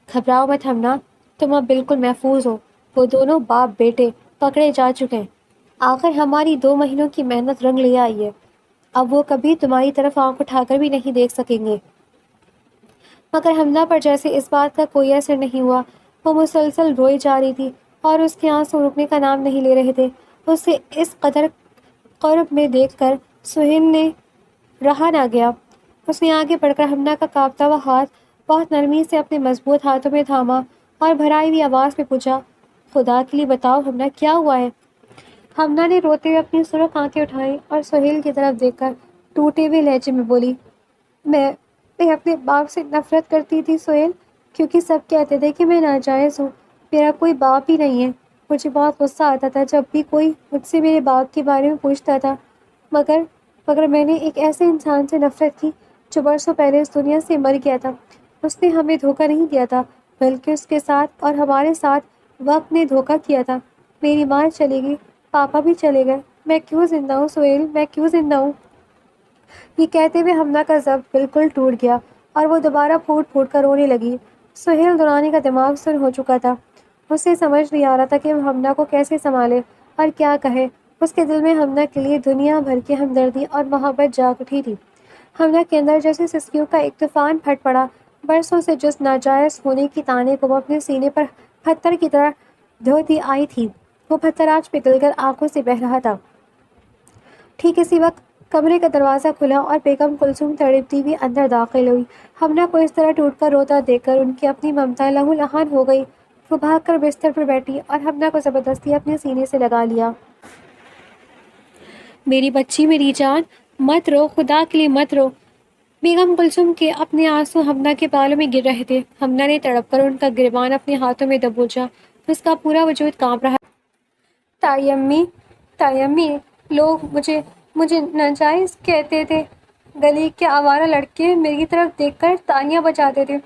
گھبراؤ مت ہمنا، تم اب بالکل محفوظ ہو، وہ دونوں باپ بیٹے پکڑے جا چکے ہیں، آخر ہماری 2 مہینوں کی محنت رنگ لے آئی ہے۔ اب وہ کبھی تمہاری طرف آنکھ اٹھا کر بھی نہیں دیکھ سکیں گے۔ مگر حمنا پر جیسے اس بات کا کوئی اثر نہیں ہوا۔ وہ مسلسل روئی جا رہی تھی اور اس کے آنسو رکنے کا نام نہیں لے رہے تھے۔ اسے اس قدر قرب میں دیکھ کر سہیل نے رہا نہ گیا۔ اس نے آگے بڑھ کر حمنا کا کانپتا ہوا ہاتھ بہت نرمی سے اپنے مضبوط ہاتھوں میں تھاما اور بھرائی ہوئی آواز میں پوچھا، خدا کے لیے بتاؤ حمنا، کیا ہوا ہے؟ حمنا نے روتے ہوئے اپنی سرخ آنکھیں اٹھائیں اور سہیل کی طرف دیکھ کر ٹوٹے ہوئے لہجے میں بولی، میں اپنے باپ سے نفرت کرتی تھی سہیل، کیونکہ سب کہتے تھے کہ میں ناجائز ہوں، میرا کوئی باپ ہی نہیں ہے۔ مجھے بہت غصہ آتا تھا جب بھی کوئی مجھ سے میرے باپ کے بارے میں پوچھتا تھا، مگر میں نے ایک ایسے انسان سے نفرت کی جو برسوں پہلے اس دنیا سے مر گیا تھا۔ اس نے ہمیں دھوکہ نہیں دیا تھا، بلکہ اس کے ساتھ اور ہمارے ساتھ وقت نے دھوکہ کیا تھا۔ میری ماں چلی گئی، پاپا بھی چلے گئے، میں کیوں زندہ ہوں سہیل، میں کیوں زندہ ہوں؟ یہ کہتے ہوئے حمنا کا ضبط بالکل ٹوٹ گیا اور وہ دوبارہ پھوٹ پھوٹ کر رونے لگی۔ سہیل درانی کا دماغ سن ہو چکا تھا۔ اسے سمجھ نہیں آ رہا تھا کہ وہ حمنا کو کیسے سنبھالے اور کیا کہے۔ اس کے دل میں حمنا کے لیے دنیا بھر کی ہمدردی اور محبت جاگ اٹھی تھی۔ حمنا کے اندر جیسے سسکیوں کا ایک طوفان پھٹ پڑا۔ برسوں سے جس ناجائز ہونے کی تانے کو وہ اپنے سینے پر پتھر کی طرح ڈھوتی آئی تھی، وہ پتھر آج پگھل کر آنکھوں سے بہہ رہا تھا۔ ٹھیک اسی وقت کمرے کا دروازہ کھلا اور بیگم کلثوم تڑپتی ہوئی اندر داخل ہوئی۔ حمنا کو اس طرح ٹوٹ کر روتا دیکھ کر ان کی اپنی ممتا لہو لہان ہو گئی۔ وہ بھاگ کر بستر پر بیٹھی اور حمنا کو زبردستی اپنے سینے سے لگا لیا۔ میری بچی، میری جان، مت رو، خدا کے لیے مت رو۔ بیگم کلثوم کے اپنے آنسو حمنا کے بالوں میں گر رہے تھے۔ حمنا نے تڑپ کر ان کا گریبان اپنے ہاتھوں میں دبوچا۔ اس کا پورا وجود کانپ رہا۔ تائی امی، لوگ مجھے ناجائز کہتے تھے۔ گلی کے آوارہ لڑکے میری طرف دیکھ کر تالیاں بجاتے تھے،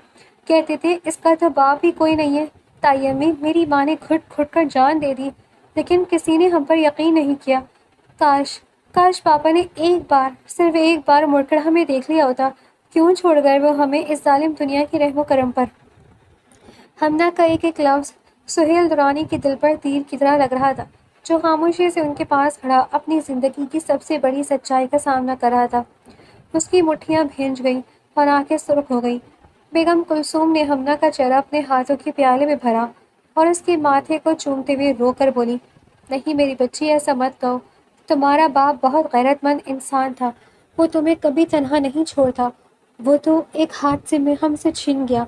کہتے تھے اس کا تو باپ ہی کوئی نہیں ہے۔ تائی امی، میری ماں نے گھٹ گھٹ کر جان دے دی، لیکن کسی نے ہم پر یقین نہیں کیا۔ کاش پاپا نے ایک بار، صرف ایک بار مڑ کر ہمیں دیکھ لیا ہوتا۔ کیوں چھوڑ گئے وہ ہمیں اس ظالم دنیا کی رحم و کرم پر؟ حمنا کا ایک ایک لفظ سہیل درانی کے دل پر تیر کی طرح لگ رہا تھا، جو خاموشی سے ان کے پاس کھڑا اپنی زندگی کی سب سے بڑی سچائی کا سامنا کر رہا تھا۔ اس کی مٹھیاں بھیج گئیں اور آنکھیں سرخ ہو گئیں۔ بیگم کلثوم نے حمنا کا چہرہ اپنے ہاتھوں کے پیالے میں بھرا اور اس کے ماتھے کو چومتے ہوئے رو کر بولی، نہیں میری بچی، ایسا مت کہو۔ تمہارا باپ بہت غیرت مند انسان تھا، وہ تمہیں کبھی تنہا نہیں چھوڑتا۔ وہ تو ایک حادثے میں ہم سے چھن گیا۔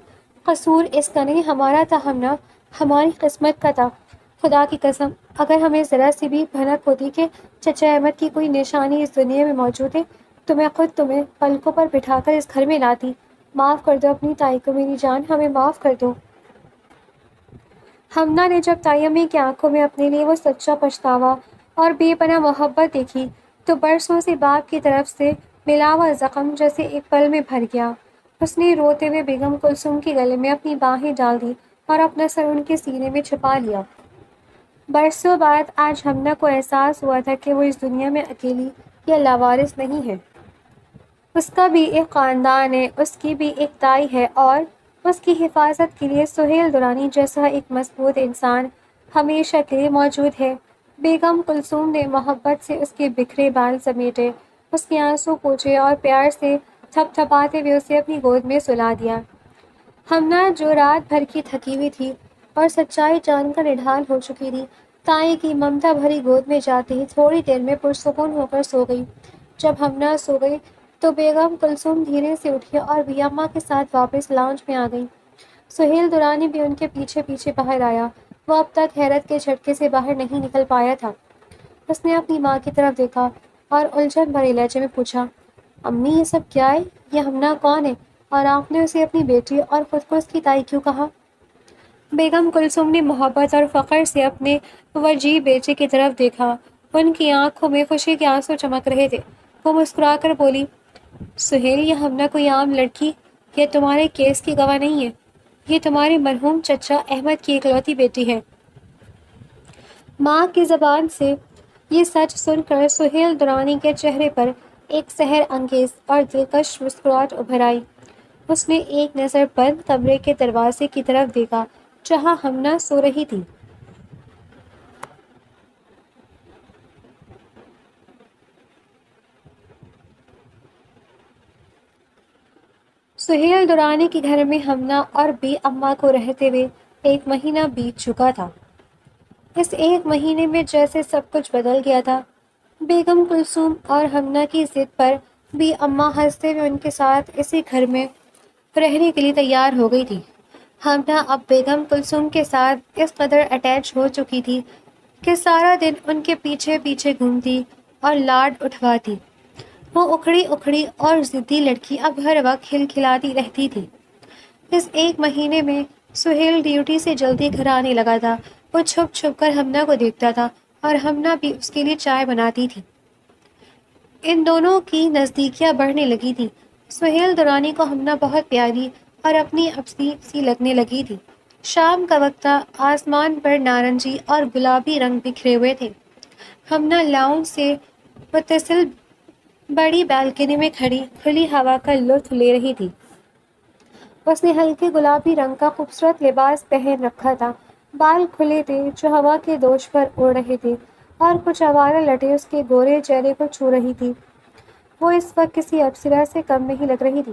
قصور اس کا نہیں، ہمارا تھا حمنا، ہماری قسمت کا تھا۔ خدا کی قسم، اگر ہمیں ذرا سی بھی بھنک ہوتی کہ چچا احمد کی کوئی نشانی اس دنیا میں موجود ہے تو میں خود تمہیں پلکوں پر بٹھا کر اس گھر میں لاتی۔ معاف کر دو اپنی تائی کو میری جان، ہمیں معاف کر دو۔ حمنا نے جب تائی امی کی آنکھوں میں اپنے لیے وہ سچا پچھتاوا اور بے پناہ محبت دیکھی تو برسوں سے باپ کی طرف سے ملا ہوا زخم جیسے ایک پل میں بھر گیا۔ اس نے روتے ہوئے بیگم کلثوم کے گلے میں اپنی باہیں ڈال دی اور اپنا سر ان کے سینے میں چھپا لیا۔ برسوں بعد آج حمنا کو احساس ہوا تھا کہ وہ اس دنیا میں اکیلی یا لاوارث نہیں ہے۔ اس کا بھی ایک خاندان ہے، اس کی بھی ایک تائی ہے اور اس کی حفاظت کے لیے سہیل درانی جیسا ایک مضبوط انسان ہمیشہ کے لیے موجود ہے۔ بیگم کلثوم نے محبت سے اس کے بکھرے بال سمیٹے، اس کے آنسو پوچھے اور پیار سے تھپ تھپاتے ہوئے اسے اپنی گود میں سلا دیا۔ حمنا جو رات بھر کی تھکی ہوئی تھی اور سچائی جان کر نڈھال ہو چکی تھی، تائی کی ممتا بھری گود میں جاتے ہی تھوڑی دیر میں پرسکون ہو کر سو گئی۔ جب حمنا سو گئی تو بیگم کلثوم دھیرے سے اٹھی اور بیاماں کے ساتھ واپس لاؤنج میں آ گئی۔ سہیل درانی بھی ان کے پیچھے پیچھے باہر آیا۔ وہ اب تک حیرت کے جھٹکے سے باہر نہیں نکل پایا تھا۔ اس نے اپنی ماں کی طرف دیکھا اور الجھن بھرے لہجے میں پوچھا، امی یہ سب کیا ہے؟ یہ حمنا کون ہے اور آپ نے اسے اپنی بیٹی اور خود کو اس کی تائی کیوں کہا؟ بیگم کلثوم نے محبت اور فخر سے اپنے وجیح بیٹے کی طرف دیکھا۔ ان کی آنکھوں میں خوشی کے آنسو چمک رہے تھے۔ وہ مسکرا کر بولی، سہیل، یہ حمنا کوئی عام لڑکی یا تمہارے کیس کی گواہ نہیں ہے، یہ تمہارے مرحوم چچا احمد کی اکلوتی بیٹی ہے۔ ماں کی زبان سے یہ سچ سن کر سہیل درانی کے چہرے پر ایک سحر انگیز اور دلکش مسکراہٹ ابھر آئی۔ اس نے ایک نظر بند کمرے کے دروازے کی طرف دیکھا جہاں حمنا سو رہی تھی۔ سہیل درانی کے گھر میں ہمنا اور بے اماں کو رہتے ہوئے 1 مہینہ بیت چکا تھا۔ اس 1 مہینے میں جیسے سب کچھ بدل گیا تھا۔ بیگم کلثوم اور ہمنا کی ضد پر بی اماں ہنستے ہوئے ان کے ساتھ اسی گھر میں رہنے کے لیے تیار ہو گئی تھی۔ ہمنا اب بیگم کلثوم کے ساتھ اس قدر اٹیچ ہو چکی تھی کہ سارا دن ان کے پیچھے پیچھے گھومتی اور لاڈ اٹھواتی۔ وہ اکھڑی اکھڑی اور ضدی لڑکی اب ہر وقت کھلکھلاتی رہتی تھی۔ اس 1 مہینے میں سہیل ڈیوٹی سے جلدی گھر آنے لگا تھا۔ وہ چھپ چھپ کر ہمنا کو دیکھتا تھا اور ہمنا بھی اس کے لیے چائے بناتی تھی۔ ان دونوں کی نزدیکیاں بڑھنے لگی تھی۔ سہیل درانی کو ہمنا بہت پیاری اور اپنی اپنی سی لگنے لگی تھی۔ شام کا وقت تھا، آسمان پر نارنجی اور گلابی رنگ بکھرے ہوئے تھے۔ ہمنا لاؤنج سے متصل بڑی بالکنی میں کھڑی کھلی ہوا کا لطف لے رہی تھی۔ اس نے ہلکے گلابی رنگ کا خوبصورت لباس پہن رکھا تھا۔ بال کھلے تھے جو ہوا کے دوش پر اڑ رہے تھے اور کچھ آوارہ لٹیں اس کے گورے چہرے کو چھو رہی تھی۔ وہ اس وقت کسی اپسرا سے کم نہیں لگ رہی تھی۔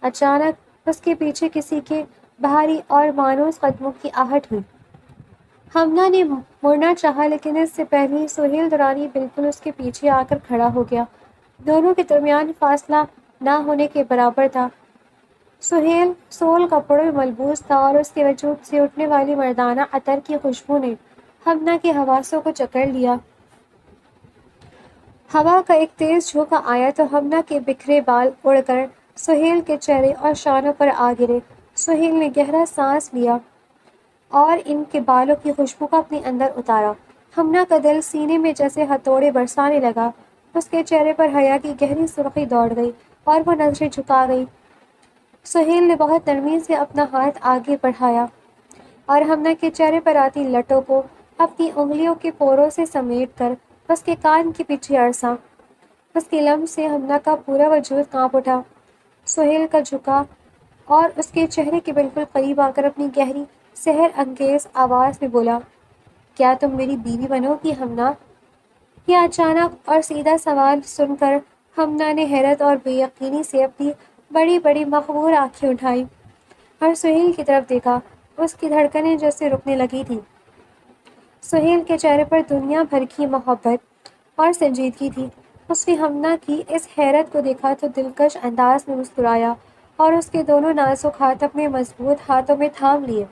اچانک اس کے پیچھے کسی کے بھاری اور مانوس قدموں کی آہٹ ہوئی۔ ہمنا نے مڑنا چاہا لیکن اس سے پہلے ہی سہیل درانی بالکل اس کے پیچھے آ کر کھڑا ہو گیا۔ دونوں کے درمیان فاصلہ نہ ہونے کے برابر تھا۔ سہیل سول کپڑوں میں ملبوس تھا اور اس کے وجود سے اٹھنے والی مردانہ عطر کی خوشبو نے ہمنا کے حواسوں کو جکڑ لیا۔ ہوا کا ایک تیز جھونکا آیا تو ہمنا کے بکھرے بال اڑ کر سہیل کے چہرے اور شانوں پر آ گرے۔ سہیل نے گہرا سانس لیا اور ان کے بالوں کی خوشبو کو اپنے اندر اتارا۔ ہمنا کا دل سینے میں جیسے ہتھوڑے برسانے لگا۔ اس کے چہرے پر حیا کی گہری سرخی دوڑ گئی اور وہ نظریں جھکا گئی۔ سہیل نے بہت نرمی سے اپنا ہاتھ آگے بڑھایا اور ہمنا کے چہرے پر آتی لٹوں کو اپنی انگلیوں کے پوروں سے سمیٹ کر اس کے کان کے پیچھے اڑسا۔ اس کے لمس سے ہمنا کا پورا وجود کانپ اٹھا۔ سہیل کا جھکا اور اس کے چہرے کے بالکل قریب آ کر اپنی گہری سحر انگیز آواز میں بولا، کیا تم میری بیوی بنو گی ہمنا؟ یہ اچانک اور سیدھا سوال سن کر ہمنا نے حیرت اور بے یقینی سے اپنی بڑی بڑی مخمور آنکھیں اٹھائیں اور سہیل کی طرف دیکھا۔ اس کی دھڑکنیں جیسے رکنے لگی تھیں۔ سہیل کے چہرے پر دنیا بھر کی محبت اور سنجیدگی تھی۔ اس نے ہمنا کی اس حیرت کو دیکھا تو دلکش انداز میں مسکرایا اور اس کے دونوں نازک ہاتھ اپنے مضبوط ہاتھوں میں تھام لیے۔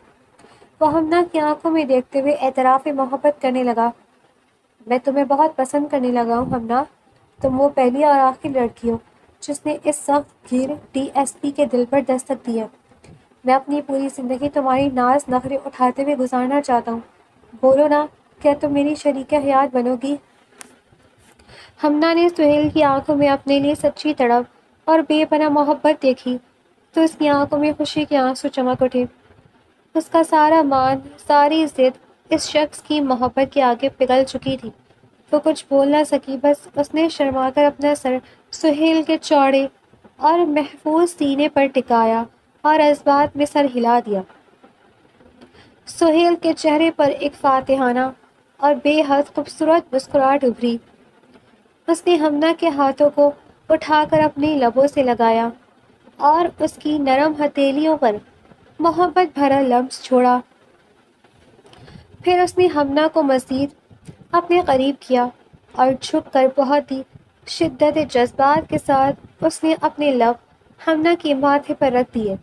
وہ ہمنا کی آنکھوں میں دیکھتے ہوئے اعتراف محبت کرنے لگا، میں تمہیں بہت پسند کرنے لگا ہوں ہمنا۔ تم وہ پہلی اور آخری لڑکی ہو جس نے اس سخت گیر DSP کے دل پر دستک دی ہے۔ میں اپنی پوری زندگی تمہاری ناز نخرے اٹھاتے ہوئے گزارنا چاہتا ہوں۔ بولو نا، کیا تم میری شریک حیات بنو گی؟ ہمنا نے سہیل کی آنکھوں میں اپنے لیے سچی تڑپ اور بے پناہ محبت دیکھی تو اس کی آنکھوں میں خوشی کے آنسو چمک اٹھے۔ اس کا سارا مان، ساری ضد اس شخص کی محبت کے آگے پگھل چکی تھی۔ وہ کچھ بول نہ سکی، بس اس نے شرما کر اپنا سر سہیل کے چوڑے اور محفوظ سینے پر ٹکایا اور جذبات میں سر ہلا دیا۔ سہیل کے چہرے پر ایک فاتحانہ اور بے حد خوبصورت مسکراہٹ ابھری۔ اس نے ہمنا کے ہاتھوں کو اٹھا کر اپنے لبوں سے لگایا اور اس کی نرم ہتھیلیوں پر محبت بھرا لمس چھوڑا۔ پھر اس نے ہمنا کو مزید اپنے قریب کیا اور جھک کر بہت ہی شدت جذبات کے ساتھ اس نے اپنے لب ہمنا کے ماتھے پر رکھ دیے،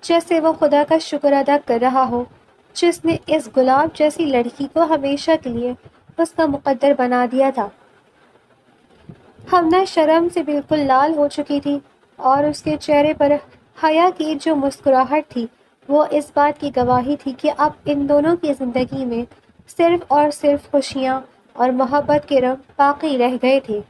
جیسے وہ خدا کا شکر ادا کر رہا ہو جس نے اس گلاب جیسی لڑکی کو ہمیشہ کے لیے اس کا مقدر بنا دیا تھا۔ ہمنا شرم سے بالکل لال ہو چکی تھی اور اس کے چہرے پر حیا کی جو مسکراہٹ تھی وہ اس بات کی گواہی تھی کہ اب ان دونوں کی زندگی میں صرف اور صرف خوشیاں اور محبت کے رنگ باقی رہ گئے تھے۔